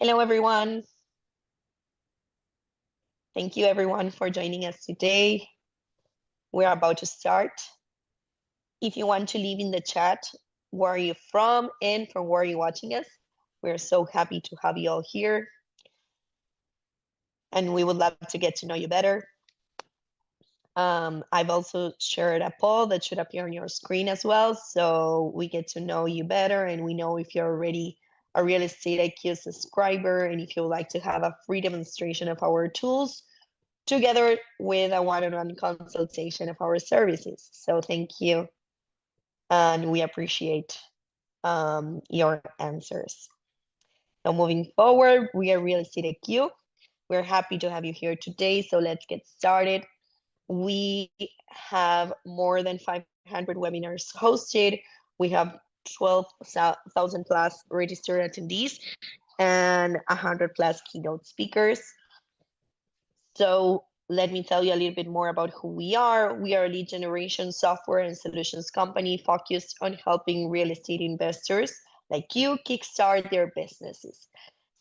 Hello, everyone. Thank you, everyone, for joining us today. We're about to start. If you want to leave in the chat, where are you from and from where are you watching us? We're so happy to have you all here. And we would love to get to know you better. I've also shared a poll that should appear on your screen as well, so we get to know you better and we know if you're already a Real Estate IQ subscriber and if you would like to have a free demonstration of our tools together with a one-on-one consultation of our services. So thank you, and we appreciate your answers. So moving forward, we are Real Estate IQ. We're happy to have you here today, so let's get started. We have more than 500 webinars hosted. We have 12,000 plus registered attendees and 100 plus keynote speakers. So let me tell you a little bit more about who we are. We are a lead generation software and solutions company focused on helping real estate investors like you kickstart their businesses.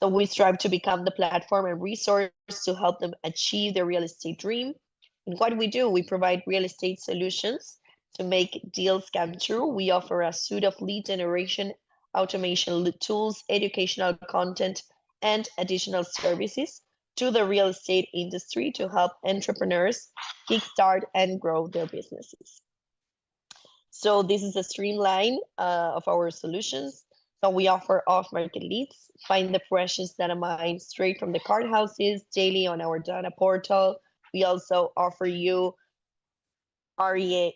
So we strive to become the platform and resource to help them achieve their real estate dream. And what we do, we provide real estate solutions to make deals come true. We offer a suite of lead generation, automation tools, educational content, and additional services to the real estate industry to help entrepreneurs kickstart and grow their businesses. So this is a streamline of our solutions. So we offer off-market leads, find the freshest data mine straight from the card houses daily on our data portal. We also offer you REI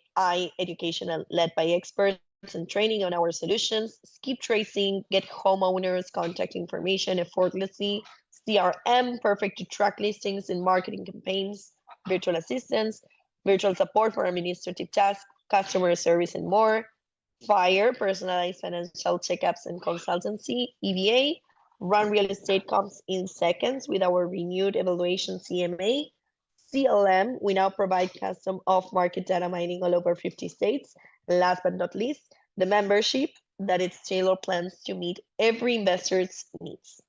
education led by experts and training on our solutions, skip tracing, get homeowners contact information effortlessly, CRM, perfect to track listings and marketing campaigns, virtual assistants, virtual support for administrative tasks, customer service, and more. Fire, personalized financial checkups and consultancy, EVA, run real estate comps in seconds with our renewed evaluation CMA. CLM, we now provide custom off-market data mining all over 50 states. Last but not least, the membership that its tailored plans to meet every investor's needs.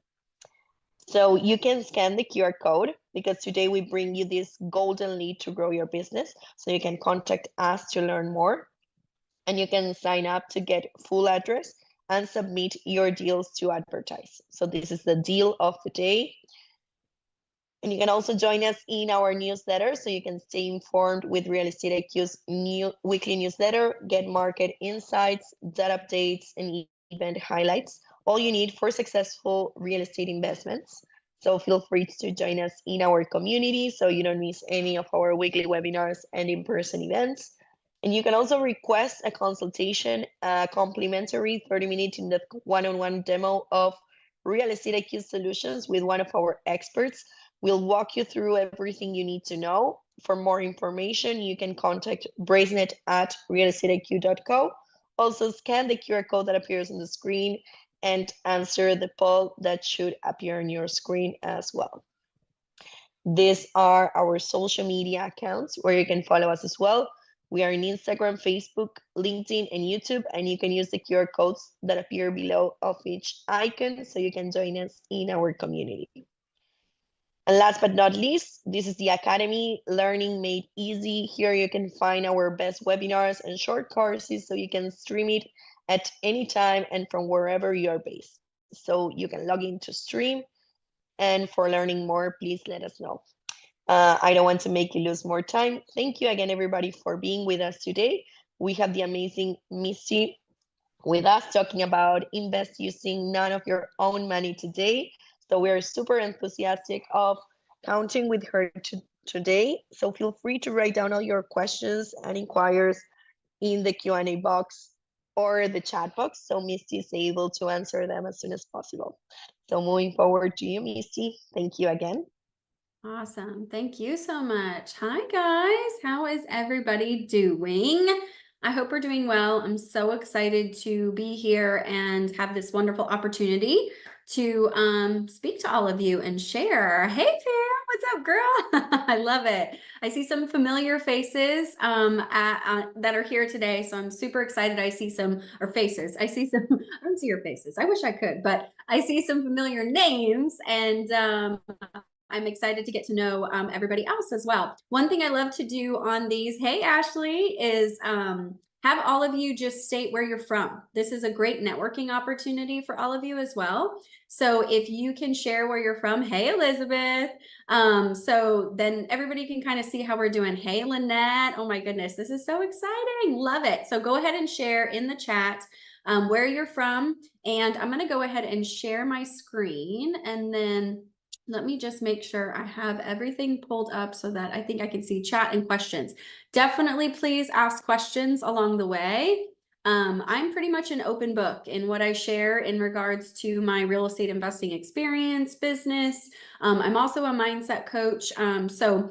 So you can scan the QR code because today we bring you this golden lead to grow your business. So you can contact us to learn more and you can sign up to get full address and submit your deals to advertise. So this is the deal of the day. And you can also join us in our newsletter so you can stay informed with Real Estate IQ's new weekly newsletter, get market insights, data updates, and event highlights, all you need for successful real estate investments. So feel free to join us in our community so you don't miss any of our weekly webinars and in-person events. And you can also request a consultation, a complimentary 30-minute one-on-one demo of Real Estate IQ solutions with one of our experts. We'll walk you through everything you need to know. For more information, you can contact Bracenet at realestateIQ.co. Also, scan the QR code that appears on the screen and answer the poll that should appear on your screen as well. These are our social media accounts where you can follow us as well. We are on Instagram, Facebook, LinkedIn, and YouTube, and you can use the QR codes that appear below of each icon so you can join us in our community. And last but not least, this is the Academy, Learning Made Easy. Here you can find our best webinars and short courses so you can stream it at any time and from wherever you are based. So you can log in to stream. And for learning more, please let us know. I don't want to make you lose more time. Thank you again, everybody, for being with us today. We have the amazing Misty with us talking about invest using none of your own money today. So we are super enthusiastic of counting with her today. So feel free to write down all your questions and inquiries in the Q&A box or the chat box so Misty is able to answer them as soon as possible. So moving forward to you, Misty. Thank you again. Awesome. Thank you so much. Hi, guys. How is everybody doing? I hope we're doing well. I'm so excited to be here and have this wonderful opportunity to speak to all of you and share. Hey, Pam, what's up, girl? I love it. I see some familiar faces that are here today, so I'm super excited. I see some, or faces. I see some, I don't see your faces. I wish I could, but I see some familiar names, and I'm excited to get to know everybody else as well. One thing I love to do on these, hey, Ashley, is have all of you just state where you're from. This is a great networking opportunity for all of you as well. So if you can share where you're from, hey, Elizabeth. So then everybody can kind of see how we're doing. Hey, Lynette. Oh my goodness, this is so exciting. Love it. So go ahead and share in the chat where you're from. And I'm going to go ahead and share my screen, and then let me just make sure I have everything pulled up so that I think I can see chat and questions. Definitely please ask questions along the way. I'm pretty much an open book in what I share in regards to my real estate investing experience, business. I'm also a mindset coach. So,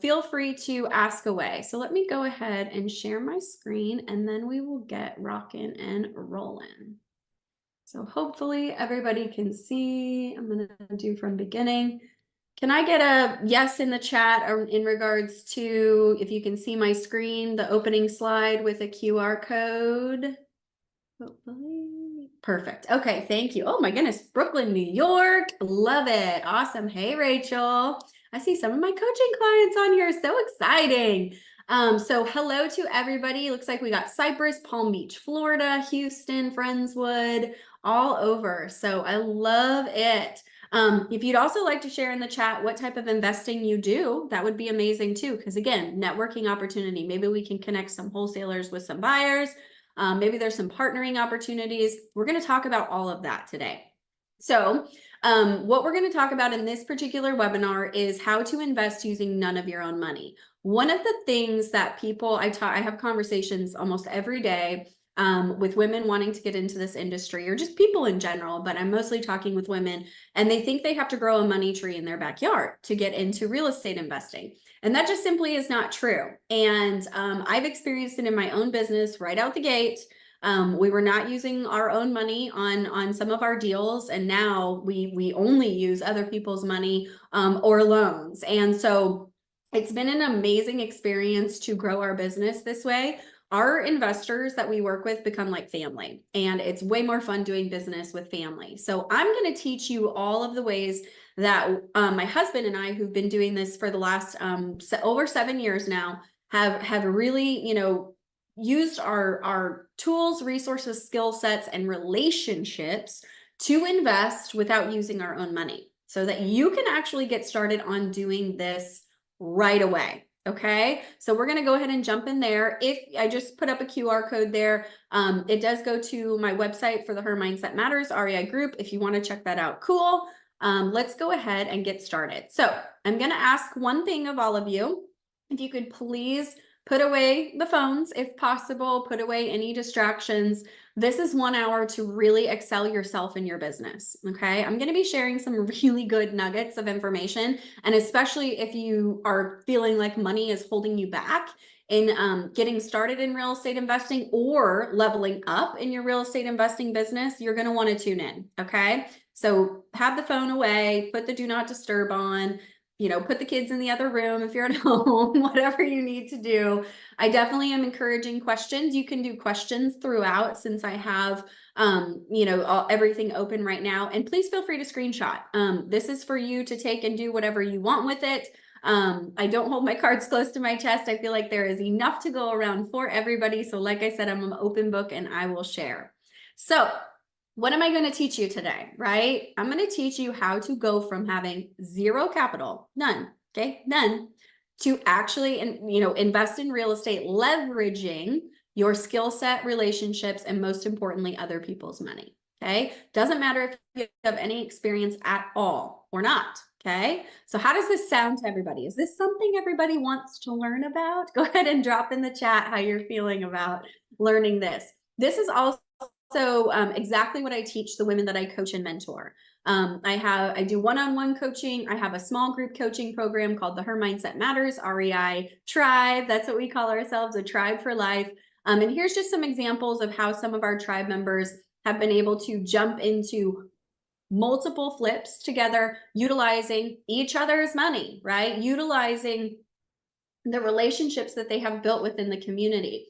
feel free to ask away. So let me go ahead and share my screen, and then we will get rocking and rolling. So hopefully everybody can see. I'm going to do from beginning. Can I get a yes in the chat or in regards to if you can see my screen, the opening slide with a QR code? Hopefully. Perfect. Okay, thank you. Oh my goodness, Brooklyn, New York. Love it. Awesome. Hey, Rachel. I see some of my coaching clients on here. So exciting. So hello to everybody. Looks like we got Cypress, Palm Beach, Florida, Houston, Friendswood, all over. So I love it. If you'd also like to share in the chat what type of investing you do, that would be amazing too. Because again, networking opportunity. Maybe we can connect some wholesalers with some buyers. Maybe there's some partnering opportunities. We're going to talk about all of that today. So what we're going to talk about in this particular webinar is how to invest using none of your own money. One of the things that people, I have conversations almost every day with women wanting to get into this industry, or just people in general, but I'm mostly talking with women, and they think they have to grow a money tree in their backyard to get into real estate investing. And that just simply is not true. And I've experienced it in my own business right out the gate. We were not using our own money on some of our deals, and now we only use other people's money or loans. And so it's been an amazing experience to grow our business this way. Our investors that we work with become like family, and it's way more fun doing business with family. So I'm going to teach you all of the ways that my husband and I, who've been doing this for the last over 7 years now, have really, used our tools, resources, skill sets, and relationships to invest without using our own money, so that you can actually get started on doing this right away. Okay, so we're going to go ahead and jump in there. If I just put up a QR code there, it does go to my website for the Her Mindset Matters REI group. If you want to check that out, cool. Let's go ahead and get started. So I'm going to ask one thing of all of you. If you could please put away the phones, if possible, put away any distractions. This is 1 hour to really excel yourself in your business. Okay, I'm going to be sharing some really good nuggets of information. And especially if you are feeling like money is holding you back in getting started in real estate investing or leveling up in your real estate investing business, you're going to want to tune in. Okay, so have the phone away, put the do not disturb on, put the kids in the other room if you're at home, whatever you need to do. I definitely am encouraging questions. You can do questions throughout, since I have, everything open right now. And please feel free to screenshot. This is for you to take and do whatever you want with it. I don't hold my cards close to my chest. I feel like there is enough to go around for everybody. So like I said, I'm an open book and I will share. So what am I going to teach you today, right? I'm going to teach you how to go from having zero capital, none, okay, none, to actually, invest in real estate, leveraging your skill set, relationships, and most importantly, other people's money, okay? Doesn't matter if you have any experience at all or not, okay? So how does this sound to everybody? Is this something everybody wants to learn about? Go ahead and drop in the chat how you're feeling about learning this. This is also exactly what I teach the women that I coach and mentor. I do one-on-one coaching. I have a small group coaching program called the Her Mindset Matters REI Tribe. That's what we call ourselves, a tribe for life. And here's just some examples of how some of our tribe members have been able to jump into multiple flips together, utilizing each other's money, right? Utilizing the relationships that they have built within the community.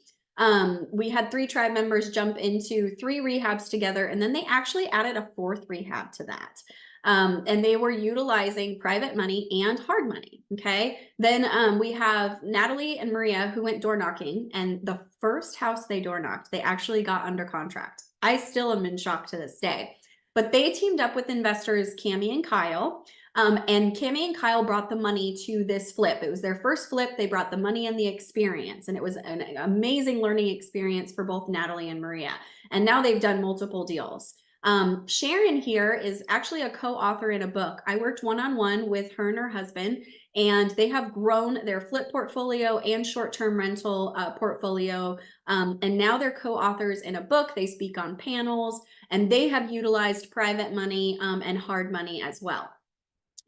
We had 3 tribe members jump into 3 rehabs together, and then they actually added a 4th rehab to that. And they were utilizing private money and hard money. Okay. Then we have Natalie and Maria who went door knocking, and the first house they door knocked, they actually got under contract. I still am in shock to this day. But they teamed up with investors Cami and Kyle. And Cami and Kyle brought the money to this flip. It was their first flip. They brought the money and the experience, and it was an amazing learning experience for both Natalie and Maria. And now they've done multiple deals. Sharon here is actually a co-author in a book. I worked one-on-one with her and her husband, and they have grown their flip portfolio and short-term rental portfolio. And now they're co-authors in a book. They speak on panels, and they have utilized private money and hard money as well.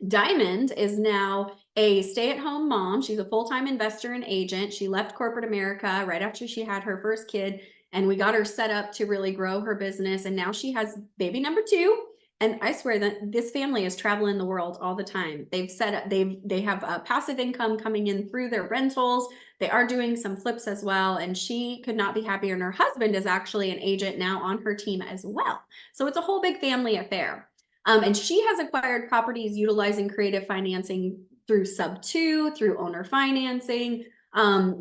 Diamond is now a stay-at-home mom. She's a full-time investor and agent. She left corporate America right after she had her first kid, and we got her set up to really grow her business. And now she has baby number 2. And I swear that this family is traveling the world all the time. They've set up, they have a passive income coming in through their rentals. They are doing some flips as well. And she could not be happier. And her husband is actually an agent now on her team as well. So it's a whole big family affair. And she has acquired properties utilizing creative financing through sub-2, through owner financing,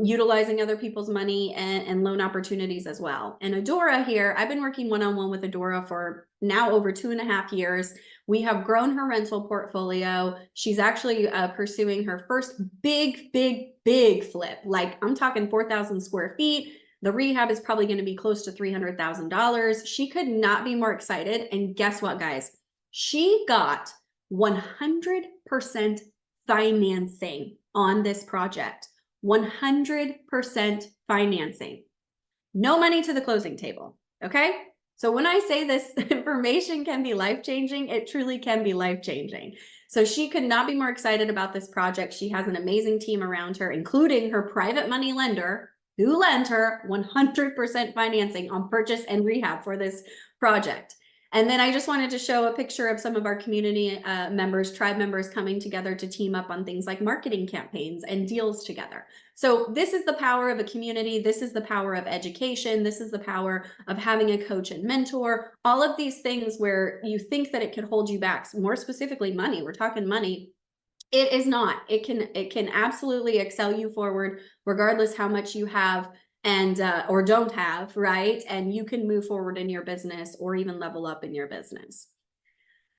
utilizing other people's money and loan opportunities as well. And Adora here, I've been working one-on-one with Adora for now over 2.5 years. We have grown her rental portfolio. She's actually pursuing her first big flip. Like, I'm talking 4,000 square feet. The rehab is probably going to be close to $300,000. She could not be more excited. And guess what, guys? She got 100% financing on this project. 100% financing. No money to the closing table. Okay. So when I say this information can be life-changing, it truly can be life-changing. So she could not be more excited about this project. She has an amazing team around her, including her private money lender, who lent her 100% financing on purchase and rehab for this project. And then I just wanted to show a picture of some of our community members, tribe members coming together to team up on things like marketing campaigns and deals together. So this is the power of a community. This is the power of education. This is the power of having a coach and mentor. All of these things where you think that it could hold you back, more specifically money. We're talking money. It is not. It can absolutely excel you forward regardless how much you have and or don't have, right? And you can move forward in your business or even level up in your business.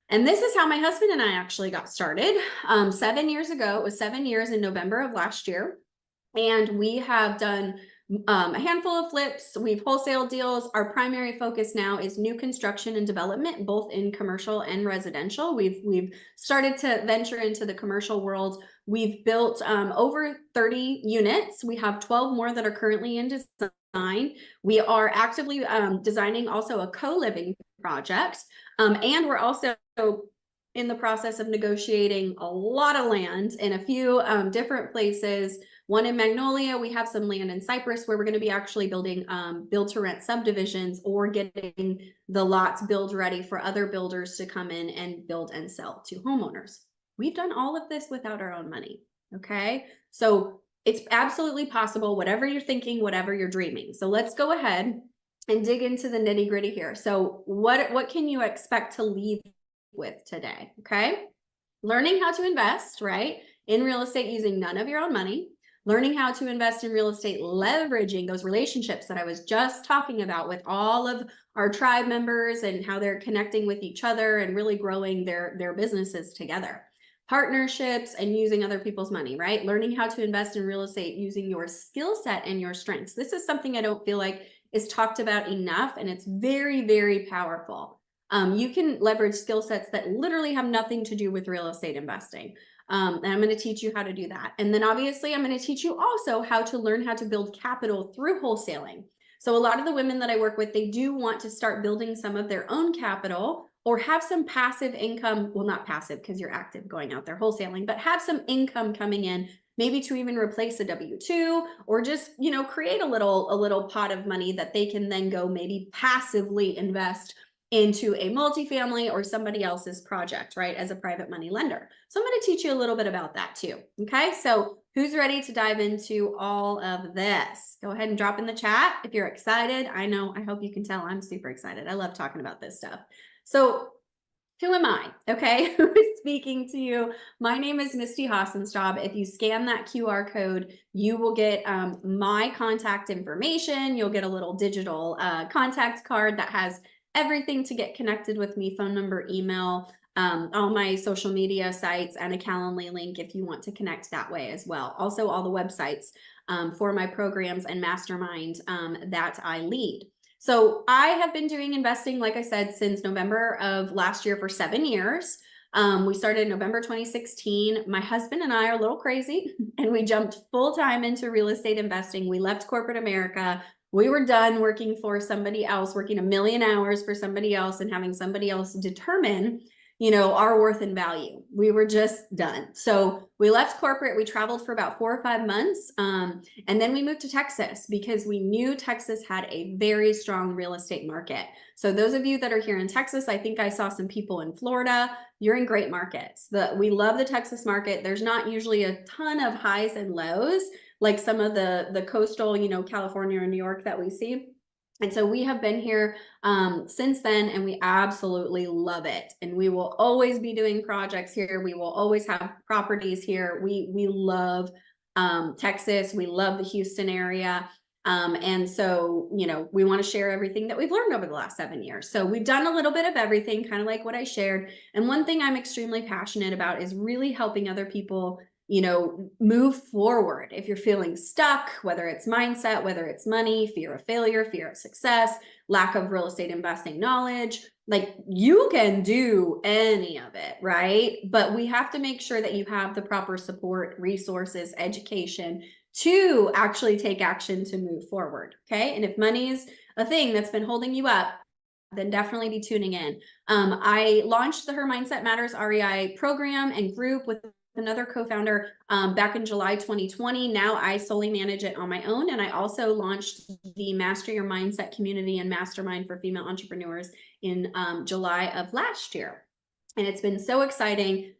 And this is how my husband and I actually got started 7 years ago. It was 7 years in November of last year. And we have done a handful of flips. We've wholesale deals. Our primary focus now is new construction and development, both in commercial and residential. We've started to venture into the commercial world. We've built over 30 units. We have 12 more that are currently in design. We are actively designing also a co-living project. And we're also in the process of negotiating a lot of land in a few different places. One in Magnolia, we have some land in Cypress where we're going to be actually building build-to-rent subdivisions or getting the lots build ready for other builders to come in and build and sell to homeowners. We've done all of this without our own money, okay? So it's absolutely possible, whatever you're thinking, whatever you're dreaming. So let's go ahead and dig into the nitty-gritty here. So what can you expect to leave with today, okay? Learning how to invest, right, in real estate using none of your own money. Learning how to invest in real estate, leveraging those relationships that I was just talking about with all of our tribe members and how they're connecting with each other and really growing their businesses together. Partnerships and using other people's money, right? Learning how to invest in real estate using your skill set and your strengths. This is something I don't feel like is talked about enough, and it's very powerful. You can leverage skill sets that literally have nothing to do with real estate investing. And I'm going to teach you how to do that. And then obviously I'm going to teach you also how to learn how to build capital through wholesaling. So a lot of the women that I work with, they do want to start building some of their own capital or have some passive income. Well, not passive because you're active going out there wholesaling, but have some income coming in, maybe to even replace a W-2 or just, you know, create a little pot of money that they can then go maybe passively invest into a multifamily or somebody else's project, right, as a private money lender. So I'm going to teach you a little bit about that too. Okay, so who's ready to dive into all of this? Go ahead and drop in the chat if you're excited. I know, I hope you can tell I'm super excited. I love talking about this stuff. So who am I? Okay, who is speaking to you? My name is Misty Hassenstab. If you scan that QR code, you will get my contact information. You'll get a little digital contact card that has everything to get connected with me, phone number, email, all my social media sites, and a Calendly link if you want to connect that way as well. Also, all the websites for my programs and mastermind that I lead. So I have been doing investing, like I said, since November of last year for 7 years. We started in November 2016. My husband and I are a little crazy, and we jumped full time into real estate investing. We left corporate America. We were done working for somebody else, working a million hours for somebody else and having somebody else determine, you know, our worth and value. We were just done. So we left corporate. We traveled for about 4 or 5 months. And then we moved to Texas because we knew Texas had a very strong real estate market. So those of you that are here in Texas, I think I saw some people in Florida. You're in great markets. We love the Texas market. There's not usually a ton of highs and lows like some of the coastal, you know, California or New York that we see. And so we have been here since then, and we absolutely love it. And we will always be doing projects here. We will always have properties here. We love Texas. We love the Houston area. And so, you know, we want to share everything that we've learned over the last 7 years. So we've done a little bit of everything, kind of like what I shared. And one thing I'm extremely passionate about is really helping other people, you know, move forward. If you're feeling stuck, whether it's mindset, whether it's money, fear of failure, fear of success, lack of real estate investing knowledge, like you can do any of it, right? But we have to make sure that you have the proper support, resources, education to actually take action to move forward. Okay. And if money is a thing that's been holding you up, then definitely be tuning in. I launched the Her Mindset Matters REI program and group with another co-founder back in July 2020. Now I solely manage it on my own. And I also launched the Master Your Mindset community and mastermind for female entrepreneurs in July of last year. And it's been so exciting.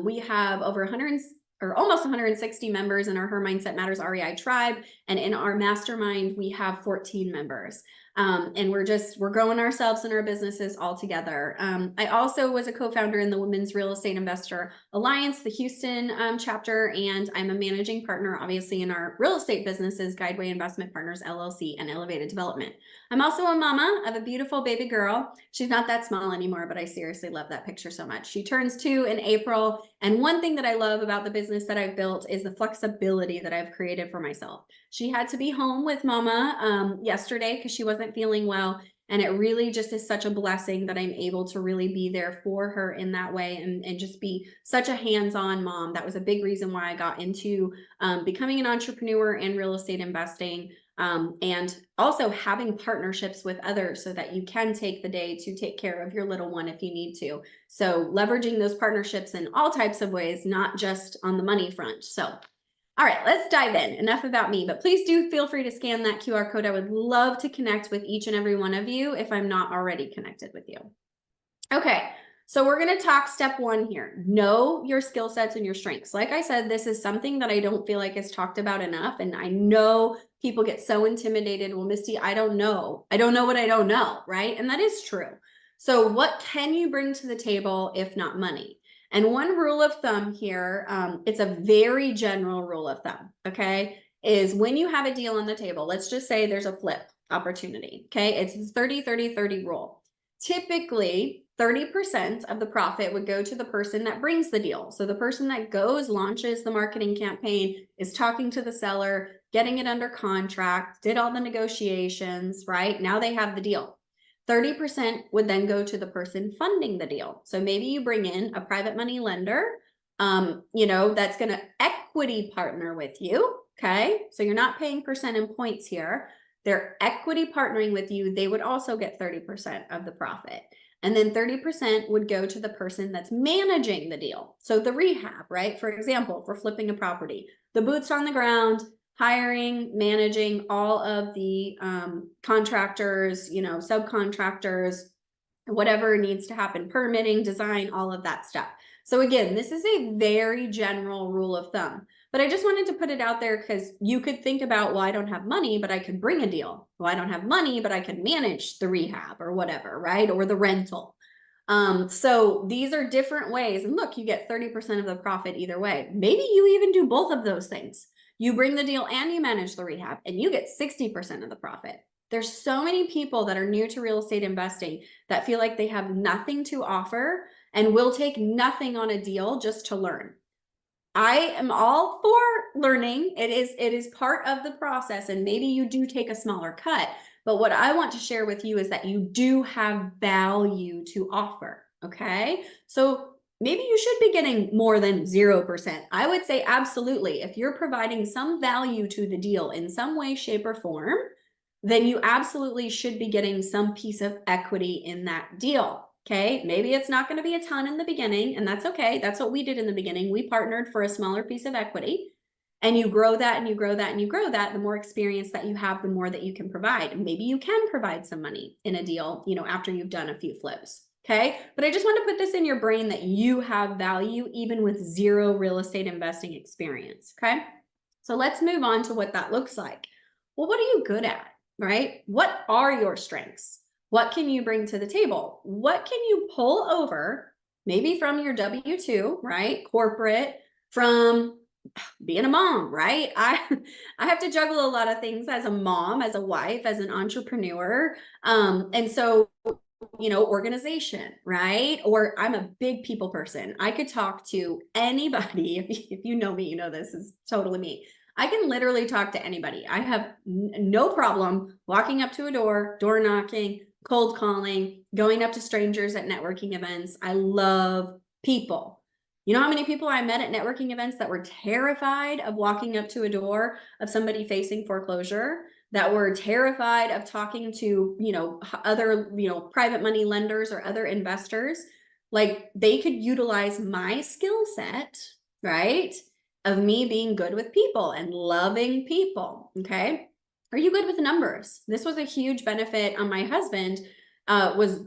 We have over 100 or almost 160 members in our Her Mindset Matters REI tribe. And in our mastermind, we have 14 members. And we're growing ourselves and our businesses all together. I also was a co-founder in the Women's Real Estate Investor Alliance, the Houston chapter, and I'm a managing partner, obviously, in our real estate businesses, Guideway Investment Partners, LLC, and Elevated Development. I'm also a mama of a beautiful baby girl. She's not that small anymore, but I seriously love that picture so much. She turns 2 in April. And one thing that I love about the business that I've built is the flexibility that I've created for myself. She had to be home with mama yesterday because she wasn't feeling well. And it really just is such a blessing that I'm able to really be there for her in that way and just be such a hands-on mom. That was a big reason why I got into becoming an entrepreneur and real estate investing. And also having partnerships with others so that you can take the day to take care of your little one if you need to. So leveraging those partnerships in all types of ways, not just on the money front. So, all right, let's dive in. Enough about me, but please do feel free to scan that QR code. I would love to connect with each and every one of you if I'm not already connected with you. Okay. So we're going to talk step 1 here. Know your skill sets and your strengths. Like I said, this is something that I don't feel like is talked about enough. And I know people get so intimidated. Well, Misty, I don't know. I don't know what I don't know, right? And that is true. So what can you bring to the table if not money? And one rule of thumb here, it's a very general rule of thumb, okay, is when you have a deal on the table, let's just say there's a flip opportunity, okay? It's 30-30-30 rule. Typically, 30% of the profit would go to the person that brings the deal. So the person that goes, launches the marketing campaign, is talking to the seller, getting it under contract, did all the negotiations, right? Now they have the deal. 30% would then go to the person funding the deal. So maybe you bring in a private money lender, you know, that's going to equity partner with you. Okay. So you're not paying percent and points here. They're equity partnering with you. They would also get 30% of the profit. And then 30% would go to the person that's managing the deal. So the rehab, right? For example, for flipping a property, the boots on the ground, hiring, managing all of the contractors, you know, subcontractors, whatever needs to happen, permitting, design, all of that stuff. So again, this is a very general rule of thumb, but I just wanted to put it out there because you could think about, well, I don't have money, but I could bring a deal. Well, I don't have money, but I could manage the rehab or whatever, right? Or the rental. So these are different ways. And look, you get 30% of the profit either way. Maybe you even do both of those things. You bring the deal and you manage the rehab and you get 60% of the profit. There's so many people that are new to real estate investing that feel like they have nothing to offer and will take nothing on a deal just to learn. I am all for learning. It is part of the process, and maybe you do take a smaller cut. But what I want to share with you is that you do have value to offer. Okay. So maybe you should be getting more than 0%. I would say absolutely. If you're providing some value to the deal in some way, shape, or form, then you absolutely should be getting some piece of equity in that deal. Okay, maybe it's not going to be a ton in the beginning, and that's okay. That's what we did in the beginning. We partnered for a smaller piece of equity, and you grow that and you grow that and you grow that. The more experience that you have, the more that you can provide. And maybe you can provide some money in a deal, after you've done a few flips. Okay, but I just want to put this in your brain that you have value even with zero real estate investing experience. Okay, so let's move on to what that looks like. Well, what are you good at, right? What are your strengths? What can you bring to the table? What can you pull over, maybe from your W-2, right? Corporate, from being a mom, right? I have to juggle a lot of things as a mom, as a wife, as an entrepreneur. And so, organization, right? Or I'm a big people person. I could talk to anybody. If you know me, you know this is totally me. I can literally talk to anybody. I have no problem walking up to a door knocking, cold calling, going up to strangers at networking events. I love people. You know how many people I met at networking events that were terrified of walking up to a door of somebody facing foreclosure, that were terrified of talking to, other, private money lenders or other investors? Like, they could utilize my skill set, right? Of me being good with people and loving people. Okay. Are you good with numbers? This was a huge benefit on my husband.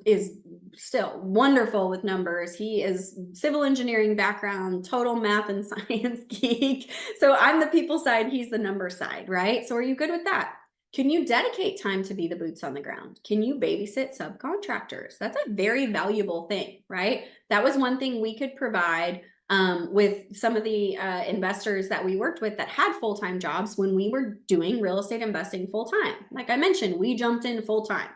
Is still wonderful with numbers. He is civil engineering background, total math and science geek. So I'm the people side, he's the number side, right? So are you good with that? Can you dedicate time to be the boots on the ground? Can you babysit subcontractors? That's a very valuable thing, right? That was one thing we could provide with some of the investors that we worked with that had full-time jobs when we were doing real estate investing full-time. Like I mentioned, we jumped in full-time.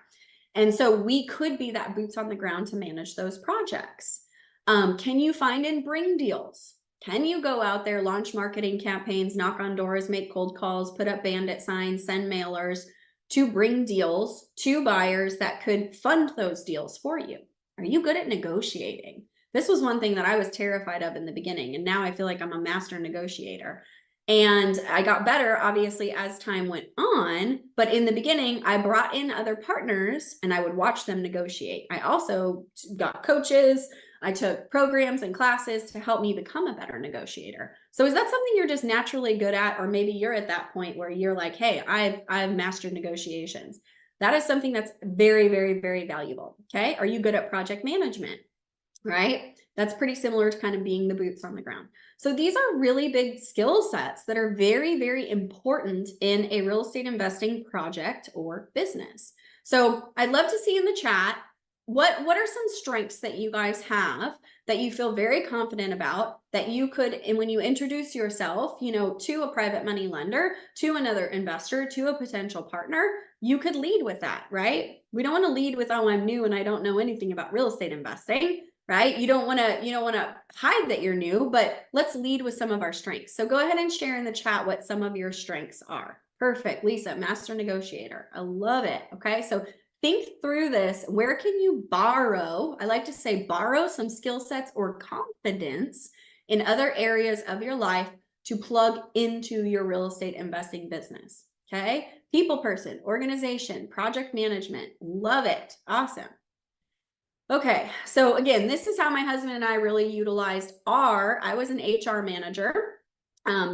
And so we could be that boots on the ground to manage those projects. Can you find and bring deals? Can you go out there, launch marketing campaigns, knock on doors, make cold calls, put up bandit signs, send mailers to bring deals to buyers that could fund those deals for you? Are you good at negotiating? This was one thing that I was terrified of in the beginning, and now I feel like I'm a master negotiator. And I got better, obviously, as time went on. But in the beginning, I brought in other partners and I would watch them negotiate. I also got coaches. I took programs and classes to help me become a better negotiator. So is that something you're just naturally good at? Or maybe you're at that point where you're like, hey, I've mastered negotiations. That is something that's very, very, very valuable. Okay. Are you good at project management? Right? That's pretty similar to kind of being the boots on the ground. So these are really big skill sets that are very, very important in a real estate investing project or business. So I'd love to see in the chat, what are some strengths that you guys have that you feel very confident about that you could, and when you introduce yourself, to a private money lender, to another investor, to a potential partner, you could lead with that, right? We don't want to lead with, oh, I'm new and I don't know anything about real estate investing. Right? You don't want to hide that you're new, but let's lead with some of our strengths. So go ahead and share in the chat what some of your strengths are. Perfect. Lisa, master negotiator. I love it. Okay. So think through this. Where can you borrow? I like to say borrow some skill sets or confidence in other areas of your life to plug into your real estate investing business. Okay. People person, organization, project management. Love it. Awesome. Okay, so again, this is how my husband and I really utilized I was an HR manager,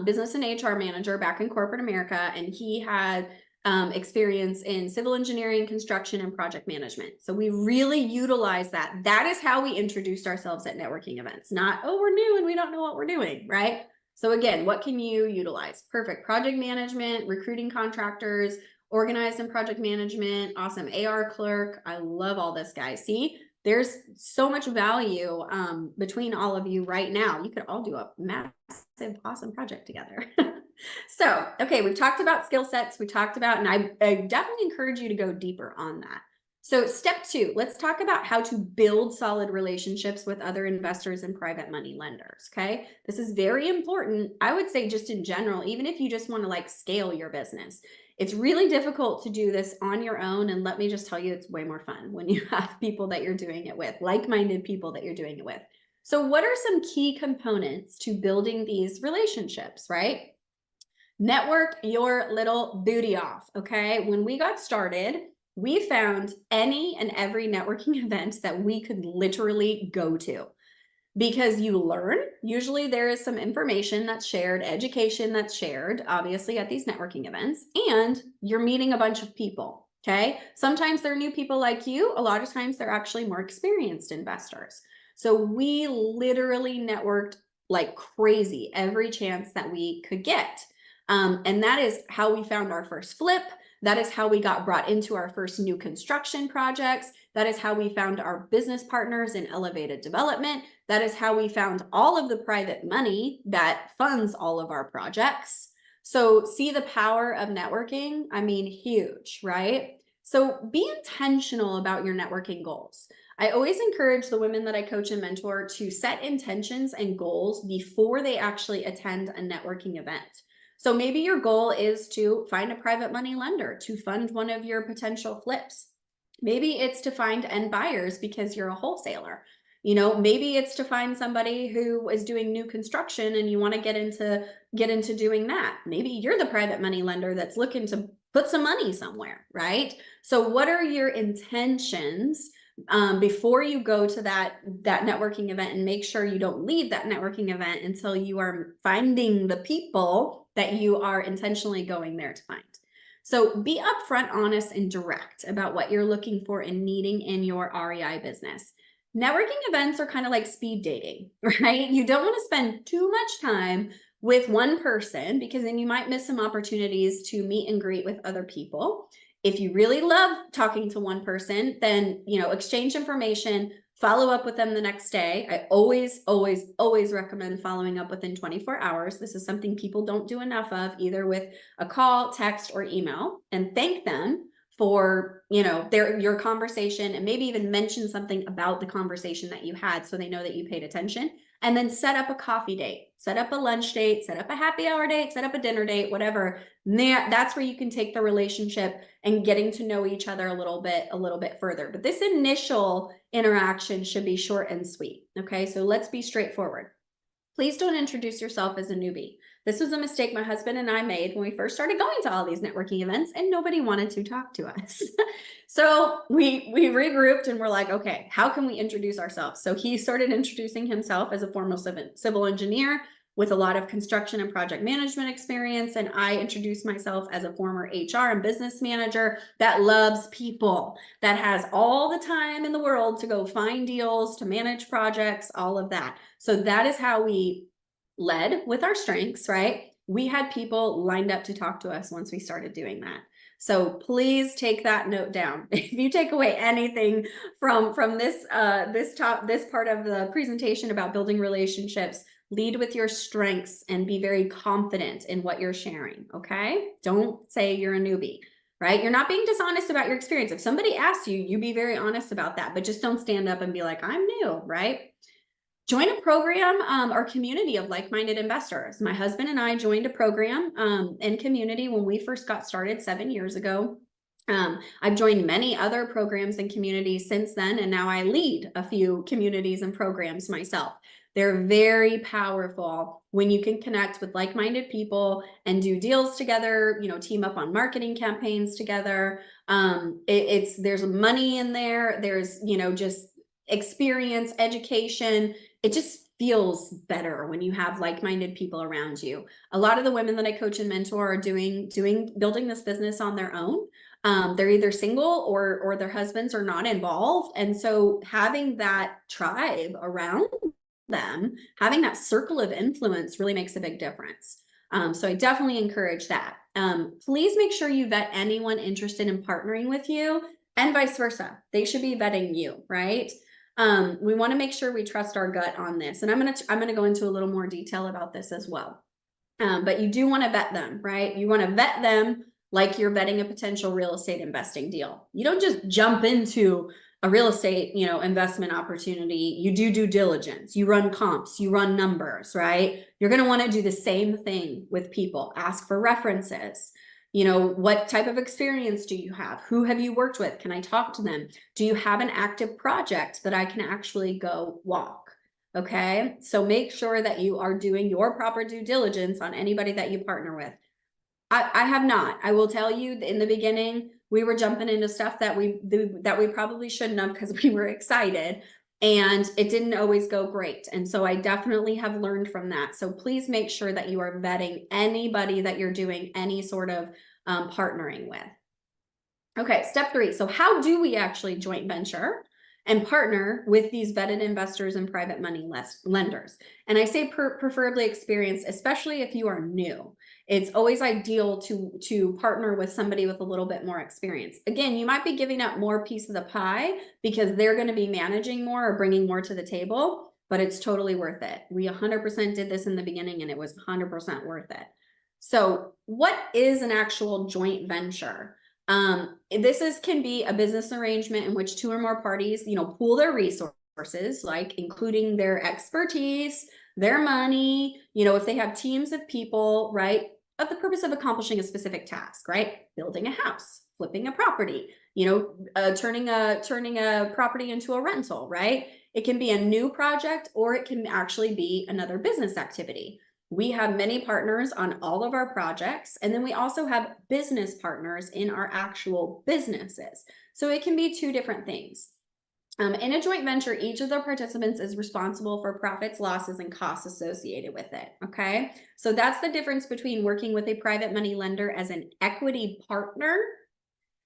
business and HR manager back in corporate America, and he had experience in civil engineering, construction, and project management. So we really utilize that. That is how we introduced ourselves at networking events, not, oh, we're new and we don't know what we're doing, right? So again, what can you utilize? Perfect. Project management, recruiting contractors, organized and project management, awesome AR clerk. I love all this, guys. See, there's so much value between all of you right now. You could all do a massive, awesome project together. So, okay, we've talked about skill sets. We talked about, and I definitely encourage you to go deeper on that. So step 2, let's talk about how to build solid relationships with other investors and private money lenders, okay? This is very important. I would say just in general, even if you just want to like scale your business, it's really difficult to do this on your own. And let me just tell you, it's way more fun when you have people that you're doing it with, like-minded people that you're doing it with. So what are some key components to building these relationships, right? Network your little booty off, okay? When we got started, we found any and every networking event that we could literally go to because you learn. Usually there is some information that's shared, education that's shared, obviously at these networking events, and you're meeting a bunch of people, okay? Sometimes they're new people like you. A lot of times they're actually more experienced investors. So we literally networked like crazy every chance that we could get. And that is how we found our first flip. That is how we got brought into our first new construction projects. That is how we found our business partners in elevated development. That is how we found all of the private money that funds all of our projects. So see the power of networking? I mean, huge, right? So be intentional about your networking goals. I always encourage the women that I coach and mentor to set intentions and goals before they actually attend a networking event. So maybe your goal is to find a private money lender to fund one of your potential flips. Maybe it's to find end buyers because you're a wholesaler. You know, maybe it's to find somebody who is doing new construction and you want to get into doing that. Maybe you're the private money lender that's looking to put some money somewhere, right? So what are your intentions before you go to that networking event, and make sure you don't leave that networking event until you are finding the people that you are intentionally going there to find. So be upfront, honest, and direct about what you're looking for and needing in your REI business. Networking events are kind of like speed dating, right? You don't want to spend too much time with one person because then you might miss some opportunities to meet and greet with other people. If you really love talking to one person, then, you know, exchange information, follow up with them the next day. I always, always, always recommend following up within 24 hours. This is something people don't do enough of, either with a call, text, or email, and thank them for, you know, your conversation, and maybe even mention something about the conversation that you had so they know that you paid attention. And then set up a coffee date, set up a lunch date, set up a happy hour date, set up a dinner date, whatever. That's where you can take the relationship and getting to know each other a little bit further. But this initial interaction should be short and sweet. Okay, so let's be straightforward. Please don't introduce yourself as a newbie. This was a mistake my husband and I made when we first started going to all these networking events, and nobody wanted to talk to us. So we regrouped and we're like, okay, how can we introduce ourselves? So he started introducing himself as a former civil engineer with a lot of construction and project management experience. And I introduced myself as a former HR and business manager that loves people, that has all the time in the world to go find deals, to manage projects, all of that. So that is how we led with our strengths, right? We had people lined up to talk to us once we started doing that. So please take that note down. If you take away anything from this part of the presentation about building relationships, lead with your strengths and be very confident in what you're sharing, okay? Don't say you're a newbie, right? You're not being dishonest about your experience. If somebody asks you, you be very honest about that, but just don't stand up and be like, I'm new, right? Join a program or community of like-minded investors. My husband and I joined a program and community when we first got started 7 years ago. I've joined many other programs and communities since then, and now I lead a few communities and programs myself. They're very powerful when you can connect with like-minded people and do deals together, you know, team up on marketing campaigns together. There's money in there. There's, you know, just experience, education. It just feels better when you have like-minded people around you. A lot of the women that I coach and mentor are building this business on their own. They're either single or their husbands are not involved. And so having that tribe around them, having that circle of influence really makes a big difference. So I definitely encourage that. Please make sure you vet anyone interested in partnering with you, and vice versa. They should be vetting you, right? We want to make sure we trust our gut on this. And I'm gonna go into a little more detail about this as well. But you do want to vet them, right? You want to vet them like you're vetting a potential real estate investing deal. You don't just jump into a real estate, investment opportunity. You do due diligence, you run comps, you run numbers, right? You're going to want to do the same thing with people. Ask for references. What type of experience do you have? Who have you worked with? Can I talk to them? Do you have an active project that I can actually go walk? Okay, so make sure that you are doing your proper due diligence on anybody that you partner with. I have not. I will tell you, in the beginning, we were jumping into stuff that we probably shouldn't have because we were excited, and it didn't always go great. And so I definitely have learned from that. So please make sure that you are vetting anybody that you're doing any sort of partnering with. Okay, step 3. So how do we actually joint venture and partner with these vetted investors and private money lenders? And I say preferably experienced, especially if you are new. It's always ideal to partner with somebody with a little bit more experience. Again, you might be giving up more piece of the pie because they're going to be managing more or bringing more to the table, but it's totally worth it. We 100% did this in the beginning and it was 100% worth it. So what is an actual joint venture? This can be a business arrangement in which 2 or more parties, pool their resources, like including their expertise, their money, if they have teams of people, right, of the purpose of accomplishing a specific task, right? Building a house, flipping a property, turning a property into a rental, right? It can be a new project or it can actually be another business activity. We have many partners on all of our projects, and then we also have business partners in our actual businesses. So it can be 2 different things. In a joint venture, each of the participants is responsible for profits, losses, and costs associated with it, okay? So that's the difference between working with a private money lender as an equity partner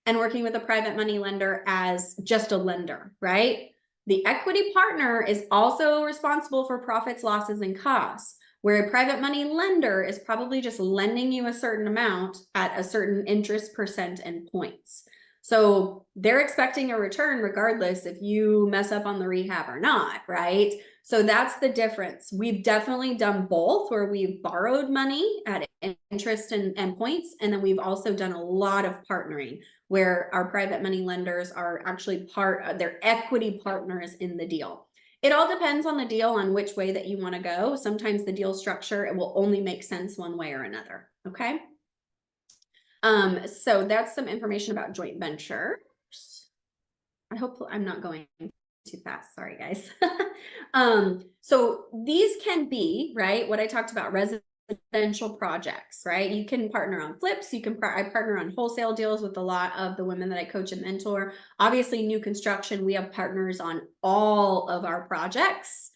and working with a private money lender as just a lender, right? The equity partner is also responsible for profits, losses, and costs, where a private money lender is probably just lending you a certain amount at a certain interest percent and points. So they're expecting a return regardless if you mess up on the rehab or not, right? So that's the difference. We've definitely done both, where we've borrowed money at interest and points, and then we've also done a lot of partnering where our private money lenders are actually they're equity partners in the deal. It all depends on the deal, on which way that you want to go. Sometimes the deal structure, it will only make sense one way or another, okay? So that's some information about joint ventures. I hope I'm not going too fast. Sorry, guys. So these can be, right, what I talked about, residential projects, right? You can partner on flips. I partner on wholesale deals with a lot of the women that I coach and mentor. Obviously, new construction, we have partners on all of our projects.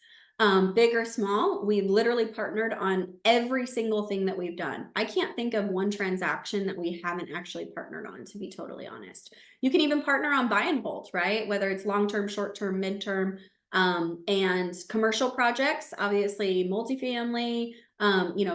Big or small, we've literally partnered on every single thing that we've done. I can't think of one transaction that we haven't actually partnered on, to be totally honest. You can even partner on buy and hold, right? Whether it's long-term, short-term, mid-term, and commercial projects, obviously multifamily,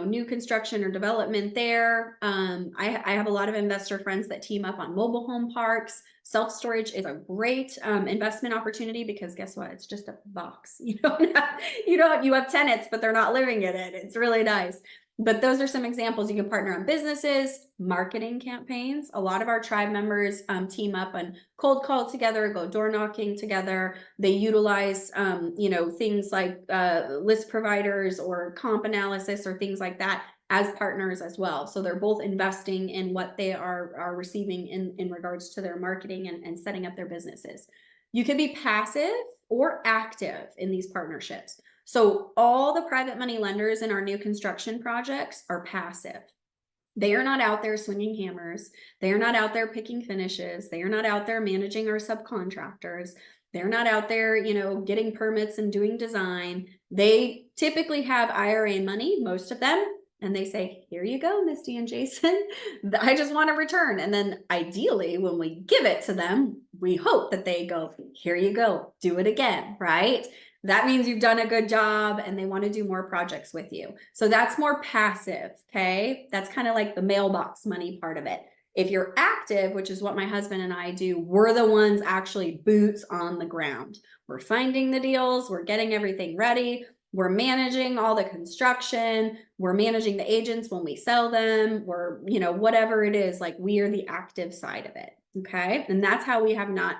new construction or development there. I have a lot of investor friends that team up on mobile home parks. Self-storage is a great investment opportunity because guess what? It's just a box. You have tenants, but they're not living in it. It's really nice. But those are some examples. You can partner on businesses, marketing campaigns. A lot of our tribe members team up and cold call together, go door knocking together. They utilize, things like list providers or comp analysis or things like that as partners as well. So they're both investing in what they are receiving in regards to their marketing and setting up their businesses. You can be passive or active in these partnerships. So all the private money lenders in our new construction projects are passive. They are not out there swinging hammers. They are not out there picking finishes. They are not out there managing our subcontractors. They're not out there, you know, getting permits and doing design. They typically have IRA money, most of them, and they say, here you go, Misty and Jason. I just want a return. And then ideally, when we give it to them, we hope that they go, here you go, do it again, right? That means you've done a good job and they want to do more projects with you. So that's more passive, okay? That's kind of like the mailbox money part of it. If you're active, which is what my husband and I do, we're the ones actually boots on the ground. We're finding the deals, we're getting everything ready, we're managing all the construction, we're managing the agents when we sell them, we're, you know, whatever it is, like we are the active side of it, okay? And that's how we have not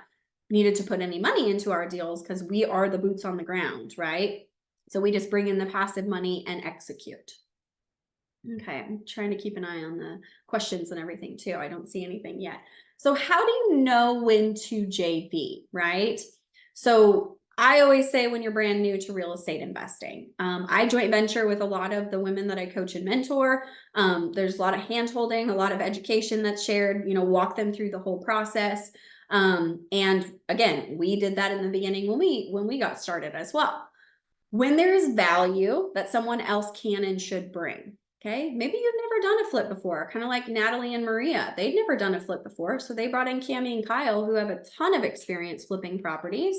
needed to put any money into our deals, because we are the boots on the ground, right? So we just bring in the passive money and execute. Okay, I'm trying to keep an eye on the questions and everything too. I don't see anything yet. So how do you know when to JV, right? So I always say when you're brand new to real estate investing, I joint venture with a lot of the women that I coach and mentor. There's a lot of hand holding, a lot of education that's shared, you know, walk them through the whole process. And again, we did that in the beginning when we got started as well. When there's value that someone else can and should bring. Okay, maybe you've never done a flip before, kind of like Natalie and Maria. They'd never done a flip before, so they brought in Cami and Kyle, who have a ton of experience flipping properties,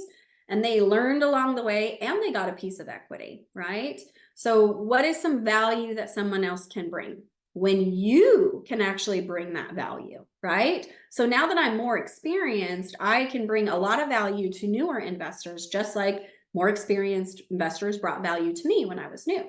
and they learned along the way, and they got a piece of equity, right? So what is some value that someone else can bring? When you can actually bring that value, right? So now that I'm more experienced, I can bring a lot of value to newer investors, just like more experienced investors brought value to me when I was new.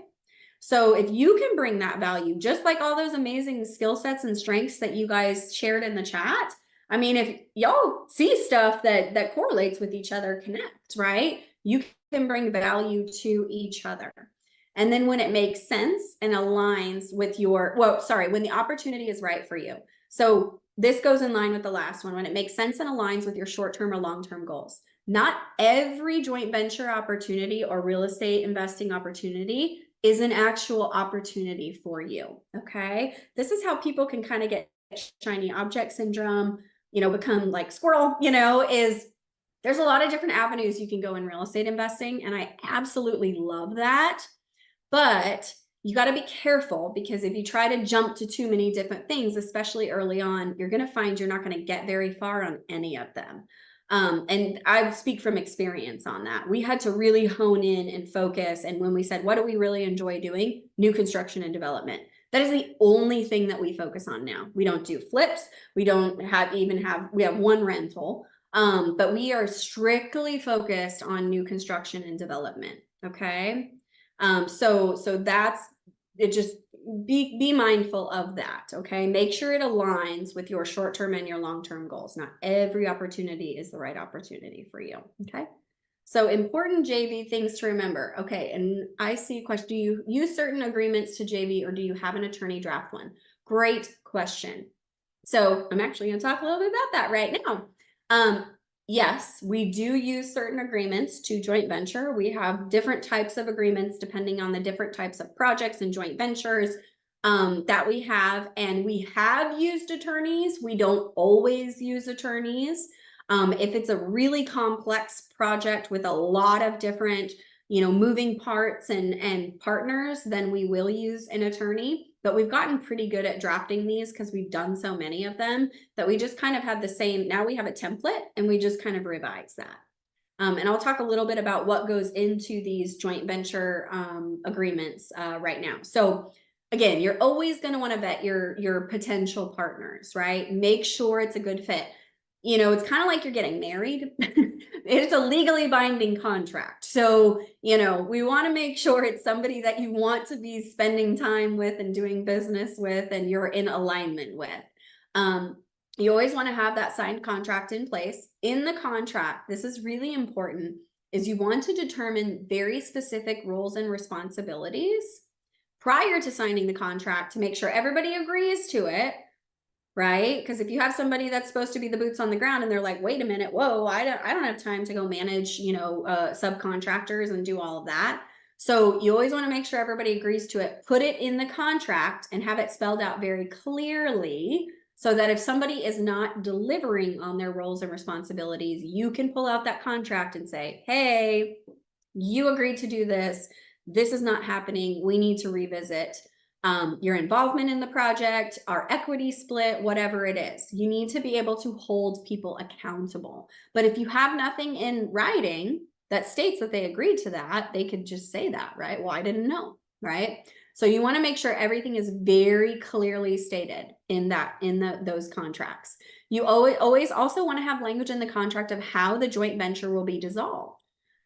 So if you can bring that value, just like all those amazing skill sets and strengths that you guys shared in the chat, I mean, if y'all see stuff that correlates with each other, connect, right? You can bring value to each other. And then when it makes sense and aligns with when the opportunity is right for you. So this goes in line with the last one, when it makes sense and aligns with your short-term or long-term goals. Not every joint venture opportunity or real estate investing opportunity is an actual opportunity for you, okay? This is how people can kind of get shiny object syndrome, you know, become like squirrel, you know, is there's a lot of different avenues you can go in real estate investing, and I absolutely love that. But you got to be careful, because if you try to jump to too many different things, especially early on, you're going to find you're not going to get very far on any of them. And I speak from experience on that. We had to really hone in and focus. And when we said, what do we really enjoy doing? New construction and development. That is the only thing that we focus on now. We don't do flips. We don't we have one rental. But we are strictly focused on new construction and development. Okay. So that's it. Just be mindful of that. Okay. Make sure it aligns with your short-term and your long-term goals. Not every opportunity is the right opportunity for you. Okay. So important JV things to remember. Okay. And I see a question. Do you use certain agreements to JV, or do you have an attorney draft one? Great question. So I'm actually going to talk a little bit about that right now. Yes, we do use certain agreements to joint venture. We have different types of agreements depending on the different types of projects and joint ventures that we have. And we have used attorneys. We don't always use attorneys. If it's a really complex project with a lot of different, you know, moving parts and partners, then we will use an attorney. But we've gotten pretty good at drafting these because we've done so many of them that we just kind of have the same. Now we have a template and we just kind of revise that. And I'll talk a little bit about what goes into these joint venture agreements right now. So again, you're always going to want to vet your potential partners, right? Make sure it's a good fit. You know, it's kind of like you're getting married. It's a legally binding contract. So, you know, we want to make sure it's somebody that you want to be spending time with and doing business with, and you're in alignment with. You always want to have that signed contract in place. In the contract, this is really important, is you want to determine very specific roles and responsibilities prior to signing the contract to make sure everybody agrees to it. Right? Because if you have somebody that's supposed to be the boots on the ground and they're like, wait a minute, whoa, I don't have time to go manage, you know, subcontractors and do all of that. So you always want to make sure everybody agrees to it. Put it in the contract and have it spelled out very clearly so that if somebody is not delivering on their roles and responsibilities, you can pull out that contract and say, hey, you agreed to do this. This is not happening. We need to revisit your involvement in the project, our equity split, whatever it is. You need to be able to hold people accountable. But if you have nothing in writing that states that they agreed to that, they could just say that, right? Well, I didn't know, right? So you want to make sure everything is very clearly stated in those contracts. You always also want to have language in the contract of how the joint venture will be dissolved,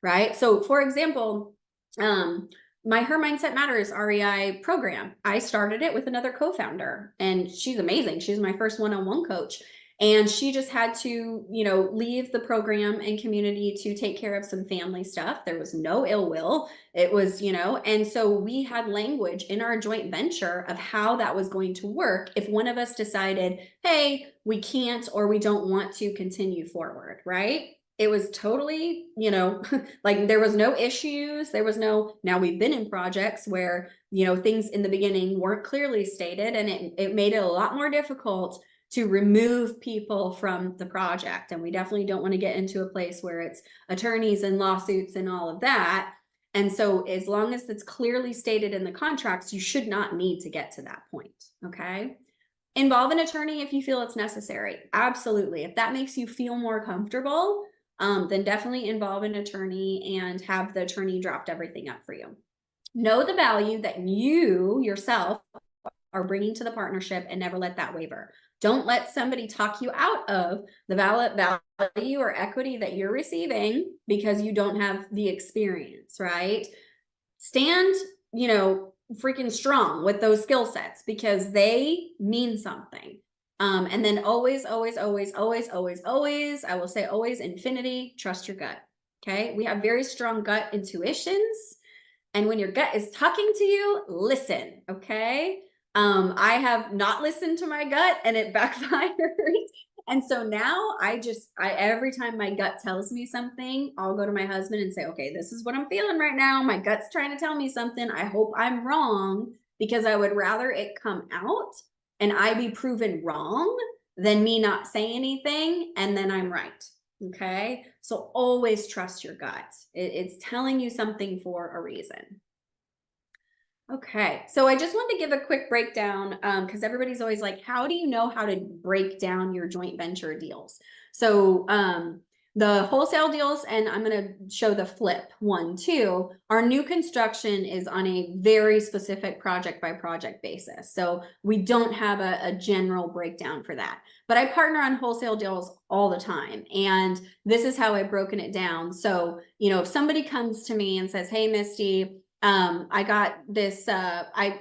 right? So for example, my Her Mindset Matters REI program, I started it with another co-founder, and she's amazing. She's my first one-on-one coach. And she just had to, leave the program and community to take care of some family stuff. There was no ill will. It was, and so we had language in our joint venture of how that was going to work if one of us decided, hey, we can't or we don't want to continue forward, right? It was totally, like there was no issues. There was no, now we've been in projects where, things in the beginning weren't clearly stated, and it made it a lot more difficult to remove people from the project. And we definitely don't want to get into a place where it's attorneys and lawsuits and all of that. And so as long as it's clearly stated in the contracts, you should not need to get to that point, okay? Involve an attorney if you feel it's necessary. Absolutely. If that makes you feel more comfortable, then definitely involve an attorney and have the attorney draft everything up for you. Know the value that you yourself are bringing to the partnership and never let that waver. Don't let somebody talk you out of the value or equity that you're receiving because you don't have the experience, right? Stand, freaking strong with those skill sets because they mean something. And then always, always, always, always, always, always, I will say always, infinity, trust your gut. Okay. We have very strong gut intuitions. And when your gut is talking to you, listen. Okay. I have not listened to my gut and it backfired. And so now every time my gut tells me something, I'll go to my husband and say, okay, this is what I'm feeling right now. My gut's trying to tell me something. I hope I'm wrong, because I would rather it come out and I be proven wrong than me not say anything and then I'm right. Okay. So always trust your gut. It's telling you something for a reason. Okay, so I just wanted to give a quick breakdown because everybody's always like, how do you know how to break down your joint venture deals? So the wholesale deals, and I'm going to show the flip one too. Our new construction is on a very specific project by project basis. So we don't have a general breakdown for that. But I partner on wholesale deals all the time. And this is how I've broken it down. So, if somebody comes to me and says, hey, Misty, I got this, I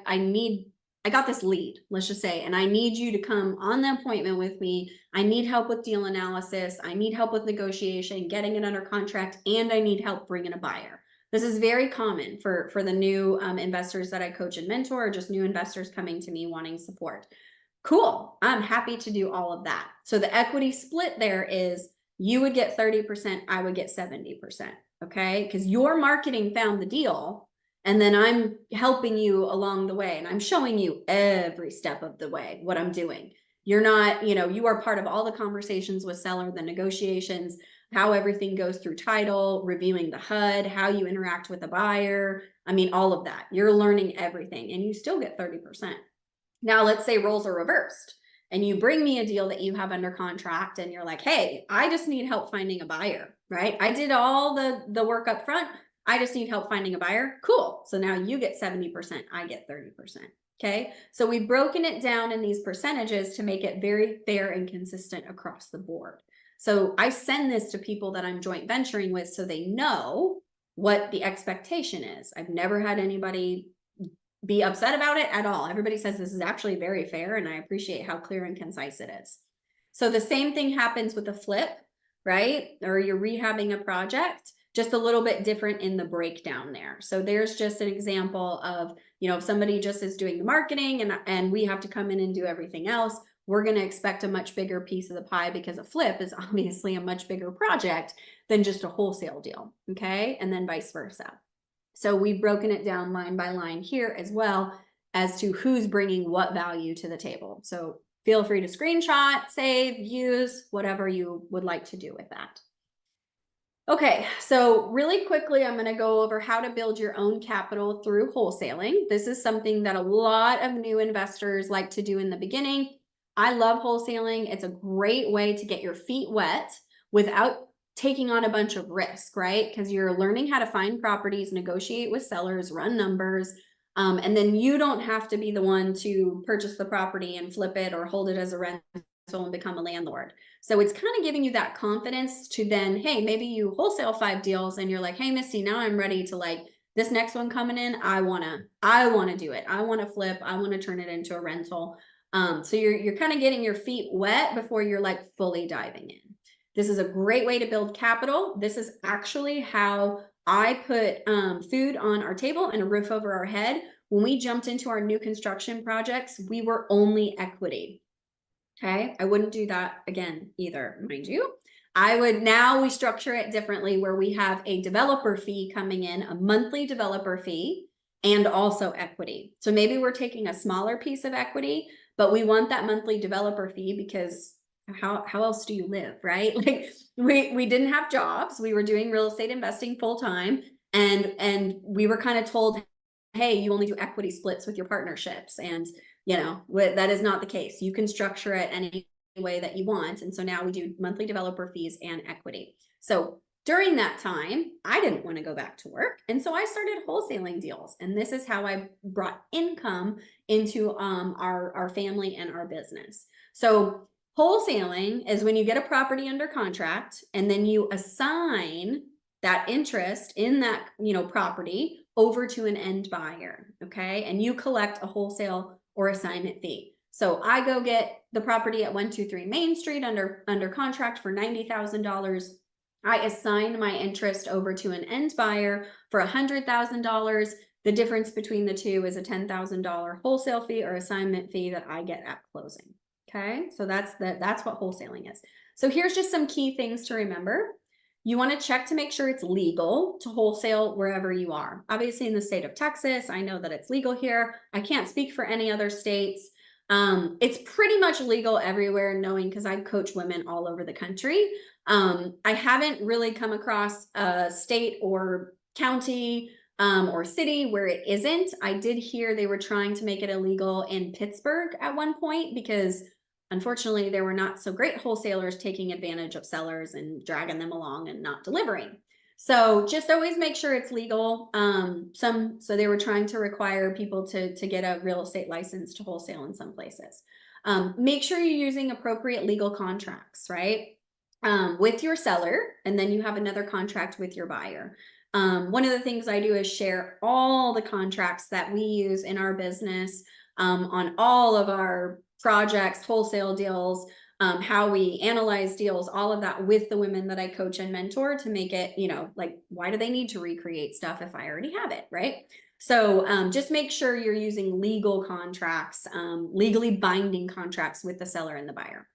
got this lead, let's just say, and I need you to come on the appointment with me. I need help with deal analysis. I need help with negotiation, getting it under contract, and I need help bringing a buyer. This is very common for the new investors that I coach and mentor, or just new investors coming to me wanting support. Cool. I'm happy to do all of that. So the equity split there is you would get 30%, I would get 70%. Okay. Because your marketing found the deal. And then I'm helping you along the way, and I'm showing you every step of the way what I'm doing. You're not, you are part of all the conversations with seller, the negotiations, how everything goes through title, reviewing the HUD, how you interact with the buyer. I mean, all of that. You're learning everything, and you still get 30%. Now, let's say roles are reversed and you bring me a deal that you have under contract and you're like, hey, I just need help finding a buyer, right? I did all the work up front. I just need help finding a buyer. Cool. So now you get 70%, I get 30%. Okay. So we've broken it down in these percentages to make it very fair and consistent across the board. So I send this to people that I'm joint venturing with so they know what the expectation is. I've never had anybody be upset about it at all. Everybody says this is actually very fair, and I appreciate how clear and concise it is. So the same thing happens with a flip, right? Or you're rehabbing a project, just a little bit different in the breakdown there. So there's just an example of, if somebody just is doing the marketing and we have to come in and do everything else, we're going to expect a much bigger piece of the pie because a flip is obviously a much bigger project than just a wholesale deal. Okay. And then vice versa. So we've broken it down line by line here as well as to who's bringing what value to the table. So Feel free to screenshot, save, use, whatever you would like to do with that. Okay, so really quickly, I'm going to go over how to build your own capital through wholesaling. This is something that a lot of new investors like to do in the beginning. I love wholesaling. It's a great way to get your feet wet without taking on a bunch of risk, right? Because you're learning how to find properties, negotiate with sellers, run numbers, and then you don't have to be the one to purchase the property and flip it or hold it as a rental and become a landlord. So it's kind of giving you that confidence to then, hey, maybe you wholesale 5 deals and you're like, hey, Misty, now I'm ready to like this next one coming in. I wanna do it. I want to flip. I want to turn it into a rental. So you're kind of getting your feet wet before you're like fully diving in. This is a great way to build capital. This is actually how I put food on our table and a roof over our head. When we jumped into our new construction projects, we were only equity. Okay, I wouldn't do that again either, mind you. Now we structure it differently where we have a developer fee coming in, a monthly developer fee, and also equity. So maybe we're taking a smaller piece of equity, but we want that monthly developer fee because how else do you live, right? Like we didn't have jobs. We were doing real estate investing full time, and we were kind of told, hey, you only do equity splits with your partnerships, and you know, that is not the case. You can structure it any way that you want. And so now we do monthly developer fees and equity. So during that time, I didn't want to go back to work. And so I started wholesaling deals. And this is how I brought income into our family and our business. So wholesaling is when you get a property under contract and then you assign that interest in that, you know, property over to an end buyer. Okay. And you collect a wholesale or assignment fee. So I go get the property at 123 Main Street under contract for $90,000. I assign my interest over to an end buyer for $100,000. The difference between the two is a $10,000 wholesale fee or assignment fee that I get at closing. Okay, so that's what wholesaling is. So here's just some key things to remember. You want to check to make sure it's legal to wholesale wherever you are. Obviously, in the state of Texas, I know that it's legal here. I can't speak for any other states. It's pretty much legal everywhere, knowing because I coach women all over the country. I haven't really come across a state or county or city where it isn't. I did hear they were trying to make it illegal in Pittsburgh at one point because unfortunately, there were not so great wholesalers taking advantage of sellers and dragging them along and not delivering. So just always make sure it's legal. So they were trying to require people to get a real estate license to wholesale in some places. Make sure you're using appropriate legal contracts, right? With your seller, and then you have another contract with your buyer. One of the things I do is share all the contracts that we use in our business on all of our projects, wholesale deals, how we analyze deals, all of that with the women that I coach and mentor to make it, you know, like, why do they need to recreate stuff if I already have it, right? So just make sure you're using legal contracts, legally binding contracts with the seller and the buyer.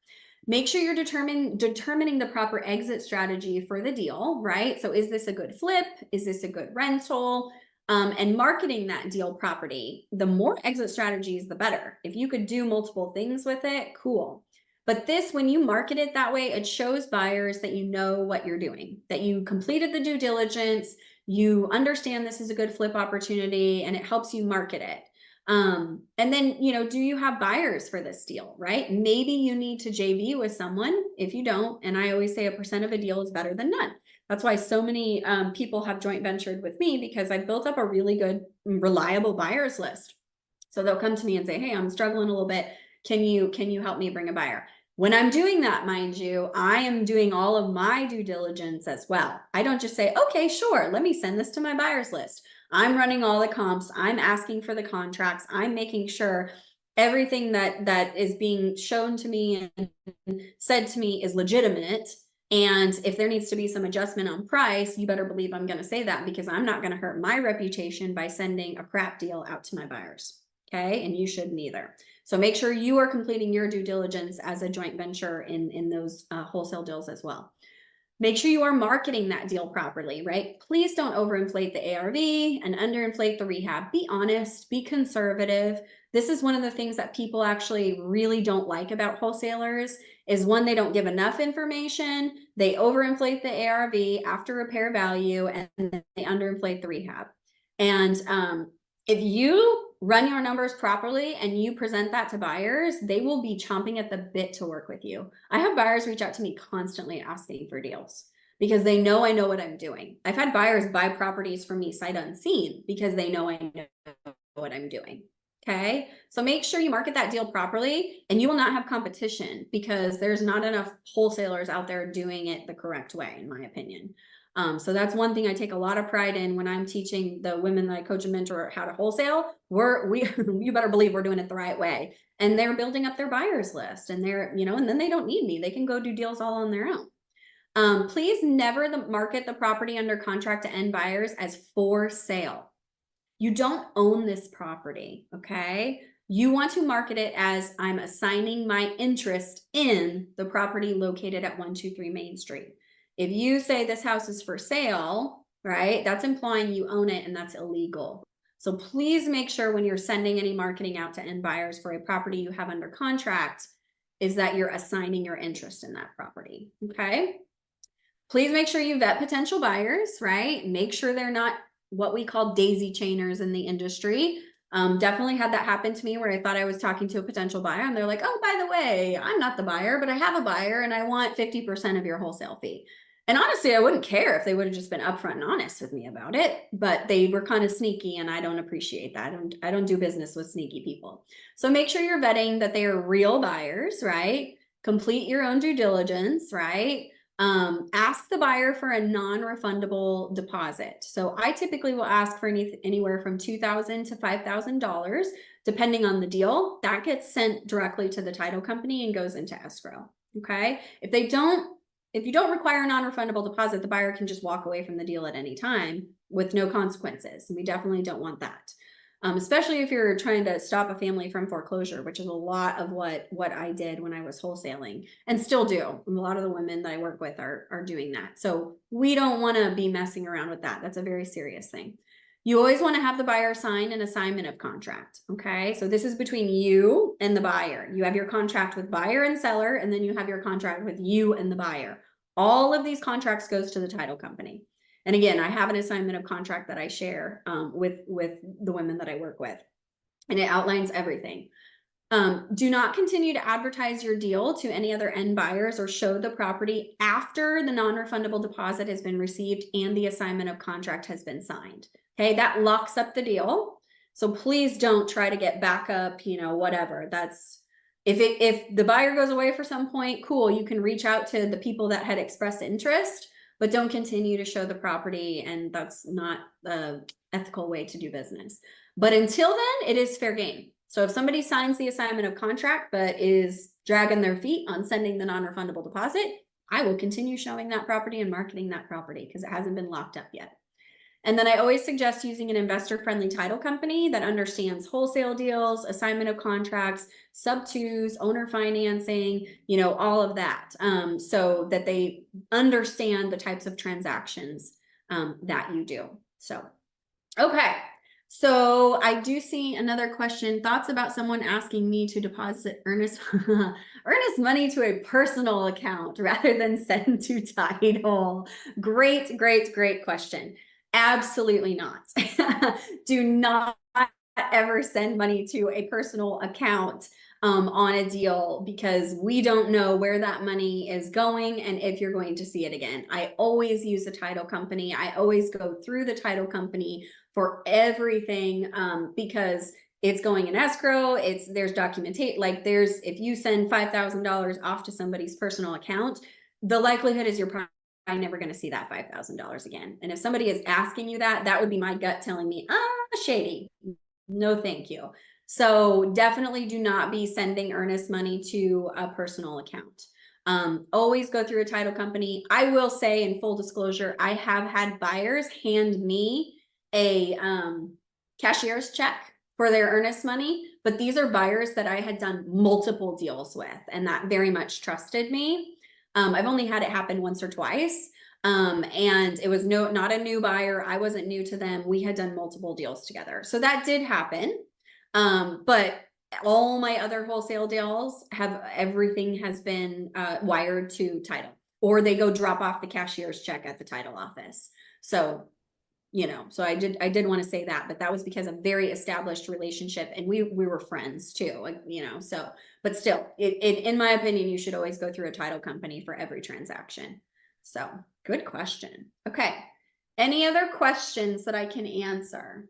Make sure you're determining the proper exit strategy for the deal, right? So is this a good flip? Is this a good rental? And marketing that deal property, the more exit strategies, the better. If you could do multiple things with it, cool. But this, when you market it that way, it shows buyers that you know what you're doing, that you completed the due diligence, you understand this is a good flip opportunity, and it helps you market it. And then, you know, do you have buyers for this deal, right? Maybe you need to JV with someone. If you don't, and I always say 1% of a deal is better than none. That's why so many people have joint ventured with me, because I built up a really good, reliable buyers list. So they'll come to me and say, hey, I'm struggling a little bit. Can you help me bring a buyer? When I'm doing that, mind you, I am doing all of my due diligence as well. I don't just say, okay, sure, let me send this to my buyers list. I'm running all the comps. I'm asking for the contracts. I'm making sure everything that is being shown to me and said to me is legitimate. And if there needs to be some adjustment on price, you better believe I'm going to say that, because I'm not going to hurt my reputation by sending a crap deal out to my buyers. Okay. And you shouldn't either. So make sure you are completing your due diligence as a joint venture in those wholesale deals as well. Make sure you are marketing that deal properly, right? Please don't overinflate the ARV and underinflate the rehab. Be honest, be conservative. This is one of the things that people actually really don't like about wholesalers is one, they don't give enough information, they overinflate the ARV after repair value, and they underinflate the rehab. And if you run your numbers properly and you present that to buyers, they will be chomping at the bit to work with you. I have buyers reach out to me constantly asking for deals because they know I know what I'm doing. I've had buyers buy properties from me sight unseen because they know I know what I'm doing. Okay, so make sure you market that deal properly and you will not have competition because there's not enough wholesalers out there doing it the correct way, in my opinion. So that's one thing I take a lot of pride in when I'm teaching the women that I coach and mentor how to wholesale. You better believe we're doing it the right way. And they're building up their buyers list and and then they don't need me. They can go do deals all on their own. Please never market the property under contract to end buyers as for sale. You don't own this property, okay? You want to market it as I'm assigning my interest in the property located at 123 Main Street. If you say this house is for sale, right, that's implying you own it and that's illegal. So please make sure when you're sending any marketing out to end buyers for a property you have under contract is that you're assigning your interest in that property, okay? Please make sure you vet potential buyers, right? Make sure they're not what we call daisy chainers in the industry. Definitely had that happen to me where I thought I was talking to a potential buyer and they're like, oh, by the way, I'm not the buyer, but I have a buyer and I want 50% of your wholesale fee. And honestly, I wouldn't care if they would have just been upfront and honest with me about it, but they were kind of sneaky and I don't appreciate that. I don't do business with sneaky people. So make sure you're vetting that they are real buyers, right? Complete your own due diligence, right? Ask the buyer for a non-refundable deposit. So I typically will ask for anywhere from $2,000 to $5,000, depending on the deal. That gets sent directly to the title company and goes into escrow. Okay. If you don't require a non-refundable deposit, the buyer can just walk away from the deal at any time with no consequences. And we definitely don't want that. Especially if you're trying to stop a family from foreclosure, which is a lot of what I did when I was wholesaling and still do. A lot of the women that I work with are doing that. So we don't want to be messing around with that. That's a very serious thing. You always want to have the buyer sign an assignment of contract. Okay. So this is between you and the buyer. You have your contract with buyer and seller, and then you have your contract with you and the buyer. All of these contracts goes to the title company. And again, I have an assignment of contract that I share with the women that I work with, and it outlines everything. Do not continue to advertise your deal to any other end buyers or show the property after the non-refundable deposit has been received and the assignment of contract has been signed. Okay, that locks up the deal. So please don't try to get backup, whatever. That's if the buyer goes away for some point, cool, you can reach out to the people that had expressed interest, but don't continue to show the property, and that's not the ethical way to do business. But until then, it is fair game. So if somebody signs the assignment of contract but is dragging their feet on sending the non-refundable deposit, I will continue showing that property and marketing that property because it hasn't been locked up yet. And then I always suggest using an investor-friendly title company that understands wholesale deals, assignment of contracts, sub-twos, owner financing, all of that, so that they understand the types of transactions that you do. So, okay. So I do see another question. Thoughts about someone asking me to deposit earnest money to a personal account rather than send to title. Great, great, great question. Absolutely not. Do not ever send money to a personal account on a deal because we don't know where that money is going and if you're going to see it again. I always use a title company. I always go through the title company for everything because it's going in escrow. There's documentation. If you send $5,000 off to somebody's personal account, the likelihood is you're probably never going to see that $5,000 again. And if somebody is asking you that would be my gut telling me, shady. No, thank you. So definitely do not be sending earnest money to a personal account. Always go through a title company. I will say, in full disclosure, I have had buyers hand me a cashier's check for their earnest money, but these are buyers that I had done multiple deals with and that very much trusted me. I've only had it happen once or twice. And it was not a new buyer. I wasn't new to them. We had done multiple deals together. So that did happen. But all my other wholesale deals everything has been wired to title, or they go drop off the cashier's check at the title office. So, so I did want to say that, but that was because of very established relationship, and we were friends too, like, so, but still, in my opinion, you should always go through a title company for every transaction. So good question. Okay. Any other questions that I can answer?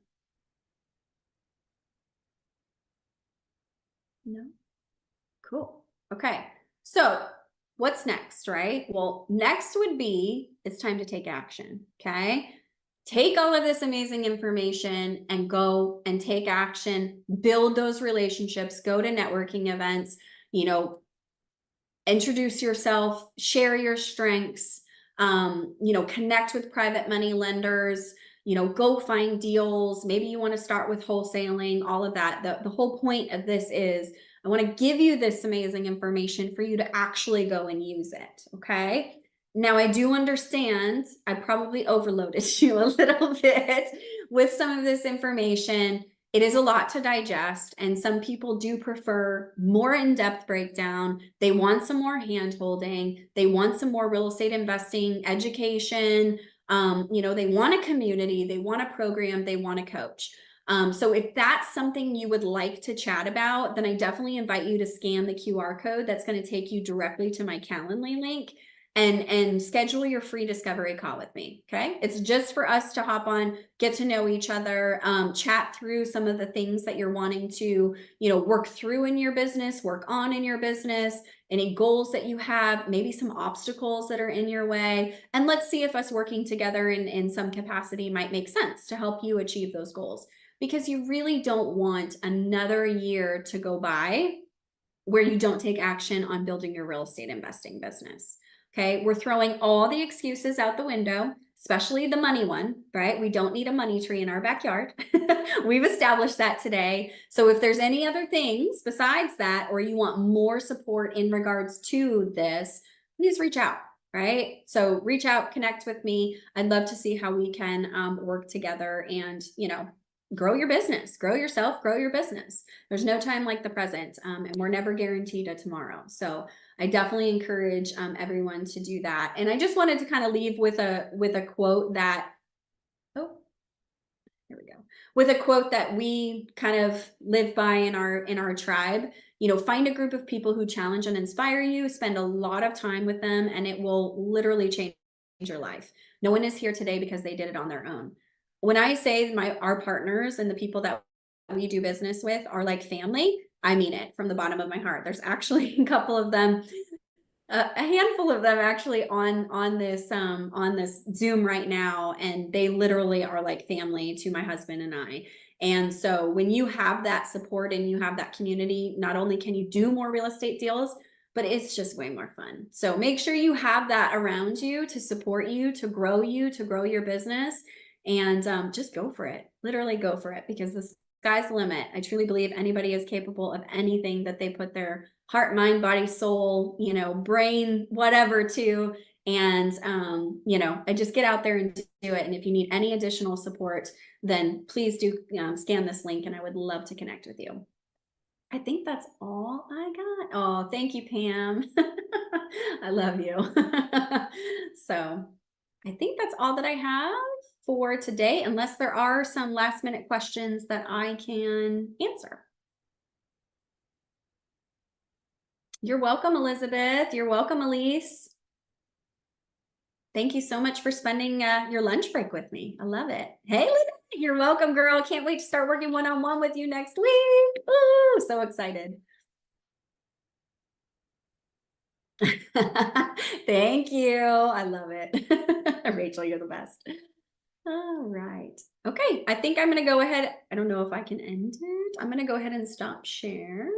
No? Cool. Okay. So what's next, right? Well, next would be, it's time to take action. Okay. Take all of this amazing information and go and take action, build those relationships, go to networking events, introduce yourself, share your strengths, connect with private money lenders, go find deals. Maybe you want to start with wholesaling, all of that. The whole point of this is I want to give you this amazing information for you to actually go and use it. Okay. Now, I do understand I probably overloaded you a little bit with some of this information. It is a lot to digest, and some people do prefer more in-depth breakdown. They want some more hand-holding. They want some more real estate investing education. They want a community, they want a program, they want a coach. So if that's something you would like to chat about, then I definitely invite you to scan the QR code that's going to take you directly to my Calendly link and schedule your free discovery call with me. Okay. It's just for us to hop on, get to know each other, chat through some of the things that you're wanting to, work through in your business, work on in your business, any goals that you have, maybe some obstacles that are in your way. And let's see if us working together in some capacity might make sense to help you achieve those goals, because you really don't want another year to go by where you don't take action on building your real estate investing business. Okay, we're throwing all the excuses out the window, especially the money one, right? We don't need a money tree in our backyard. We've established that today. So if there's any other things besides that, or you want more support in regards to this, please reach out, right? So reach out, connect with me. I'd love to see how we can work together and, grow your business, grow yourself, grow your business. There's no time like the present, and we're never guaranteed a tomorrow. So I definitely encourage everyone to do that. And I just wanted to kind of leave with a quote that, here we go, with a quote that we kind of live by in our tribe. Find a group of people who challenge and inspire you, spend a lot of time with them, and it will literally change your life. No one is here today because they did it on their own. When I say our partners and the people that we do business with are like family, I mean it from the bottom of my heart. There's actually a couple of them, a handful of them actually on this Zoom right now, and they literally are like family to my husband and I. And so when you have that support and you have that community, not only can you do more real estate deals, but it's just way more fun. So make sure you have that around you to support you, to grow your business, and just go for it. Literally go for it, because the sky's the limit. I truly believe anybody is capable of anything that they put their heart, mind, body, soul, brain, whatever to. And, I just get out there and do it. And if you need any additional support, then please do scan this link, and I would love to connect with you. I think that's all I got. Oh, thank you, Pam. I love you. So I think that's all that I have for today, unless there are some last minute questions that I can answer. You're welcome, Elizabeth. You're welcome, Elise. Thank you so much for spending your lunch break with me. I love it. Hey, Lynette, you're welcome, girl. Can't wait to start working one-on-one with you next week. Ooh, so excited. Thank you. I love it. Rachel, you're the best. All right. Okay, I think I'm going to go ahead. I don't know if I can end it. I'm going to go ahead and stop share.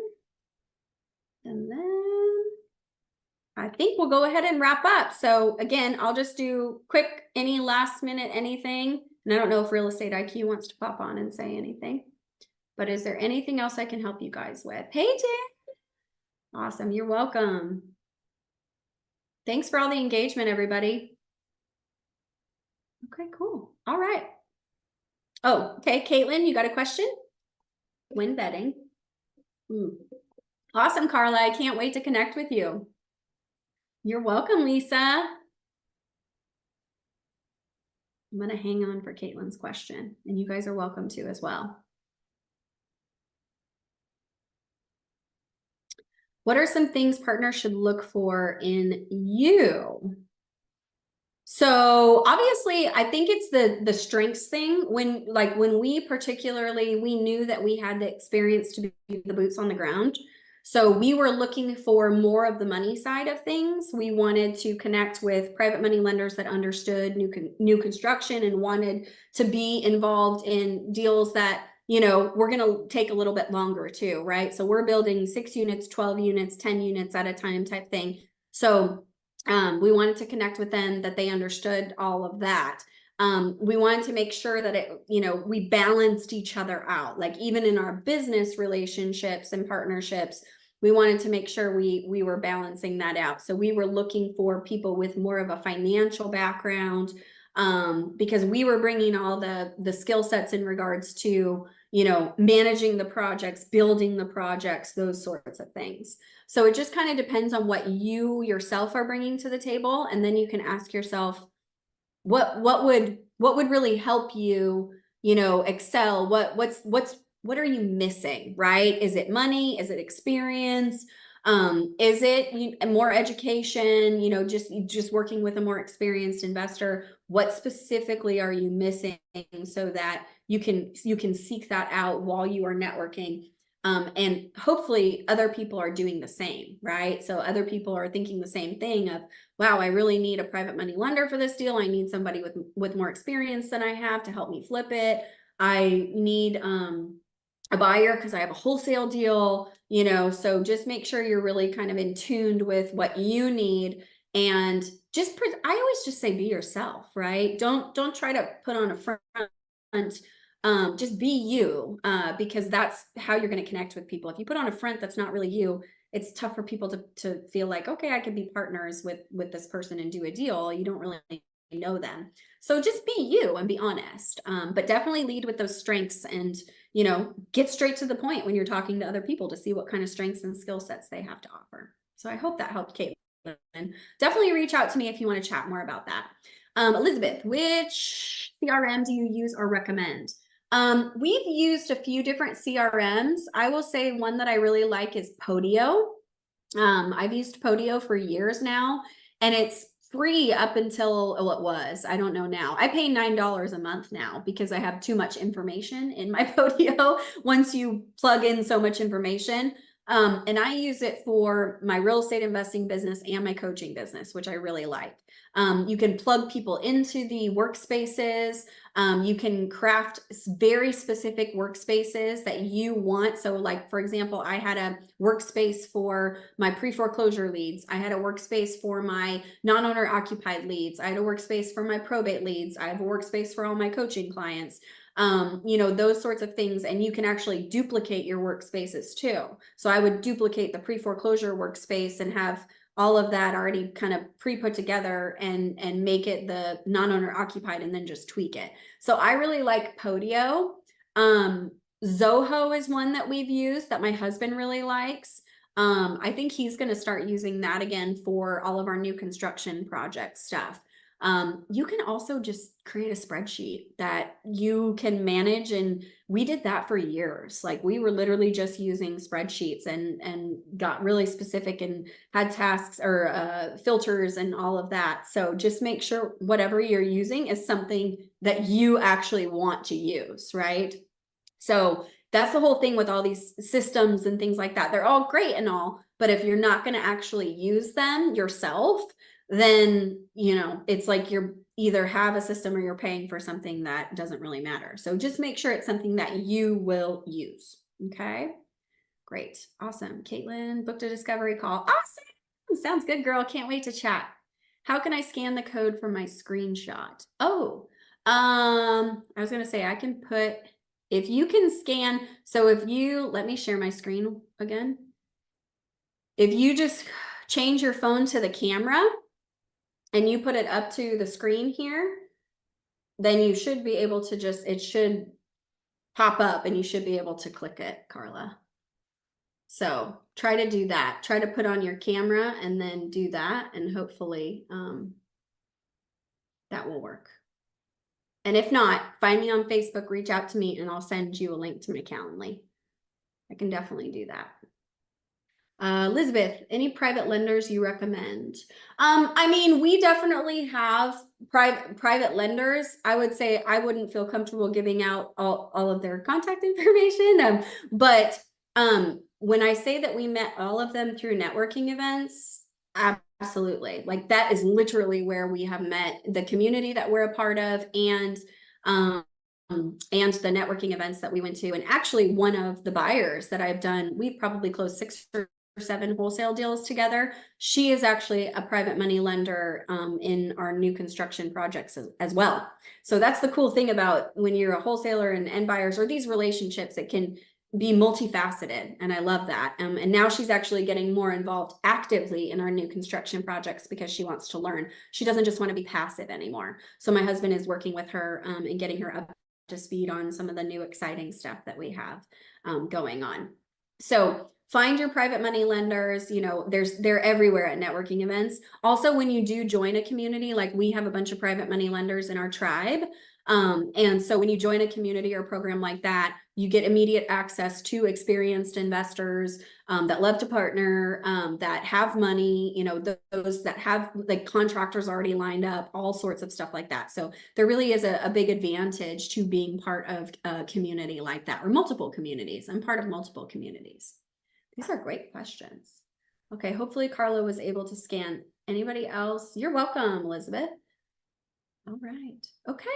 And then I think we'll go ahead and wrap up. So again, I'll just do quick, any last minute, anything. And I don't know if Real Estate IQ wants to pop on and say anything, but is there anything else I can help you guys with? Hey, Jen. Awesome. You're welcome. Thanks for all the engagement, everybody. Okay, cool. All right. Oh, okay. Caitlin, you got a question? When betting. Awesome, Carla. I can't wait to connect with you. You're welcome, Lisa. I'm going to hang on for Caitlin's question, and you guys are welcome to as well. What are some things partners should look for in you? So obviously, I think it's the strengths thing. When we particularly, we knew that we had the experience to be the boots on the ground. So we were looking for more of the money side of things. We wanted to connect with private money lenders that understood new construction and wanted to be involved in deals that, you know, we're going to take a little bit longer too, right? So we're building 6 units, 12 units, 10 units at a time type thing. So we wanted to connect with them, that they understood all of that. We wanted to make sure that it, you know, we balanced each other out. Like even in our business relationships and partnerships, we wanted to make sure we were balancing that out. So we were looking for people with more of a financial background, because we were bringing all the skill sets in regards to, you know, managing the projects, building the projects, those sorts of things. So it just kind of depends on what you yourself are bringing to the table, and then you can ask yourself, what would really help you, you know, excel? What are you missing, right? Is it money? Is it experience? Is it more education? You know, just working with a more experienced investor. What specifically are you missing so that you can seek that out while you are networking? And hopefully other people are doing the same, right? So other people are thinking the same thing of, wow, I really need a private money lender for this deal. I need somebody with more experience than I have to help me flip it. I need a buyer because I have a wholesale deal, you know. So just make sure you're really kind of in tuned with what you need, and just I always just say be yourself, right? Don't try to put on a front. Just be you, because that's how you're going to connect with people. If you put on a front that's not really you, it's tough for people to feel like, okay, I could be partners with this person and do a deal. You don't really know them. So just be you and be honest, but definitely lead with those strengths, and, you know, get straight to the point when you're talking to other people to see what kind of strengths and skill sets they have to offer. So I hope that helped, Caitlin. Definitely reach out to me if you want to chat more about that. Elizabeth, which CRM do you use or recommend? We've used a few different CRMs. I will say one that I really like is Podio. I've used Podio for years now, and it's free up until, well, it was, I don't know now. I pay $9 a month now because I have too much information in my Podio once you plug in so much information. And I use it for my real estate investing business and my coaching business, which I really like. You can plug people into the workspaces. You can craft very specific workspaces that you want. So like, for example, I had a workspace for my pre-foreclosure leads. I had a workspace for my non-owner occupied leads. I had a workspace for my probate leads. I have a workspace for all my coaching clients. You know, those sorts of things. And you can actually duplicate your workspaces too. So I would duplicate the pre-foreclosure workspace and have all of that already kind of pre-put together and make it the non-owner occupied, and then just tweak it. So I really like Podio. Zoho is one that we've used that my husband really likes. I think he's going to start using that again for all of our new construction project stuff. You can also just create a spreadsheet that you can manage, and we did that for years. Like we were literally just using spreadsheets and got really specific and had tasks or filters and all of that. So just make sure whatever you're using is something that you actually want to use, right? So that's the whole thing with all these systems and things like that. They're all great and all, but if you're not going to actually use them yourself, then, you know, it's like you're either have a system or you're paying for something that doesn't really matter. So just make sure it's something that you will use. Okay, great. Awesome. Caitlin booked a discovery call. Awesome. Sounds good, girl. Can't wait to chat. How can I scan the code from my screenshot? Oh, I was going to say I can put, if you can scan, so if you, let me share my screen again. If you just change your phone to the camera, and you put it up to the screen here, then you should be able to it should pop up and you should be able to click it, Carla. So try to do that. Try to put on your camera and then do that, and hopefully that will work. And if not, find me on Facebook, reach out to me, and I'll send you a link to my Calendly. I can definitely do that. Elizabeth, any private lenders you recommend? I mean, we definitely have private lenders. I would say I wouldn't feel comfortable giving out all of their contact information. But when I say that we met all of them through networking events, absolutely. Like that is literally where we have met the community that we're a part of, and the networking events that we went to. And actually one of the buyers that I've done, we've probably closed 6 or 7 wholesale deals together. She is actually a private money lender in our new construction projects as well. So that's the cool thing about when you're a wholesaler and end buyers, or these relationships, it can be multifaceted. And I love that. And now she's actually getting more involved actively in our new construction projects because she wants to learn. She doesn't just want to be passive anymore. So my husband is working with her and getting her up to speed on some of the new exciting stuff that we have going on. So find your private money lenders. You know, they're everywhere at networking events. Also, when you do join a community, like we have a bunch of private money lenders in our tribe. And so when you join a community or program like that, you get immediate access to experienced investors that love to partner, that have money, you know, those that have like contractors already lined up, all sorts of stuff like that. So there really is a big advantage to being part of a community like that, or multiple communities. I'm part of multiple communities. These are great questions. Okay, hopefully Carla was able to scan. Anybody else? You're welcome, Elizabeth. All right. Okay.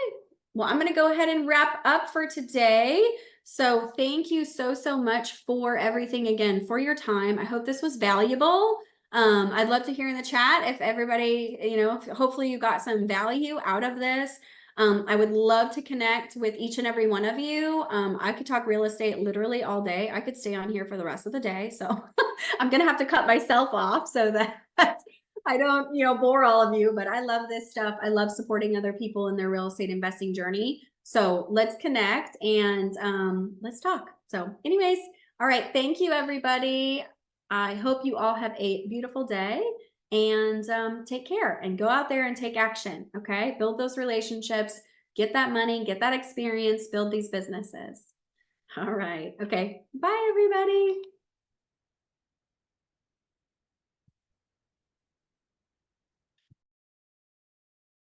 Well, I'm going to go ahead and wrap up for today. So thank you so much for everything, again, for your time. I hope this was valuable. I'd love to hear in the chat if everybody, you know, hopefully you got some value out of this. I would love to connect with each and every one of you. I could talk real estate literally all day. I could stay on here for the rest of the day. So I'm going to have to cut myself off so that I don't, you know, bore all of you, but I love this stuff. I love supporting other people in their real estate investing journey. So let's connect and let's talk. So anyways, all right. Thank you, everybody. I hope you all have a beautiful day, and take care and go out there and take action. Okay. Build those relationships, get that money, get that experience, build these businesses. All right. Okay. Bye, everybody.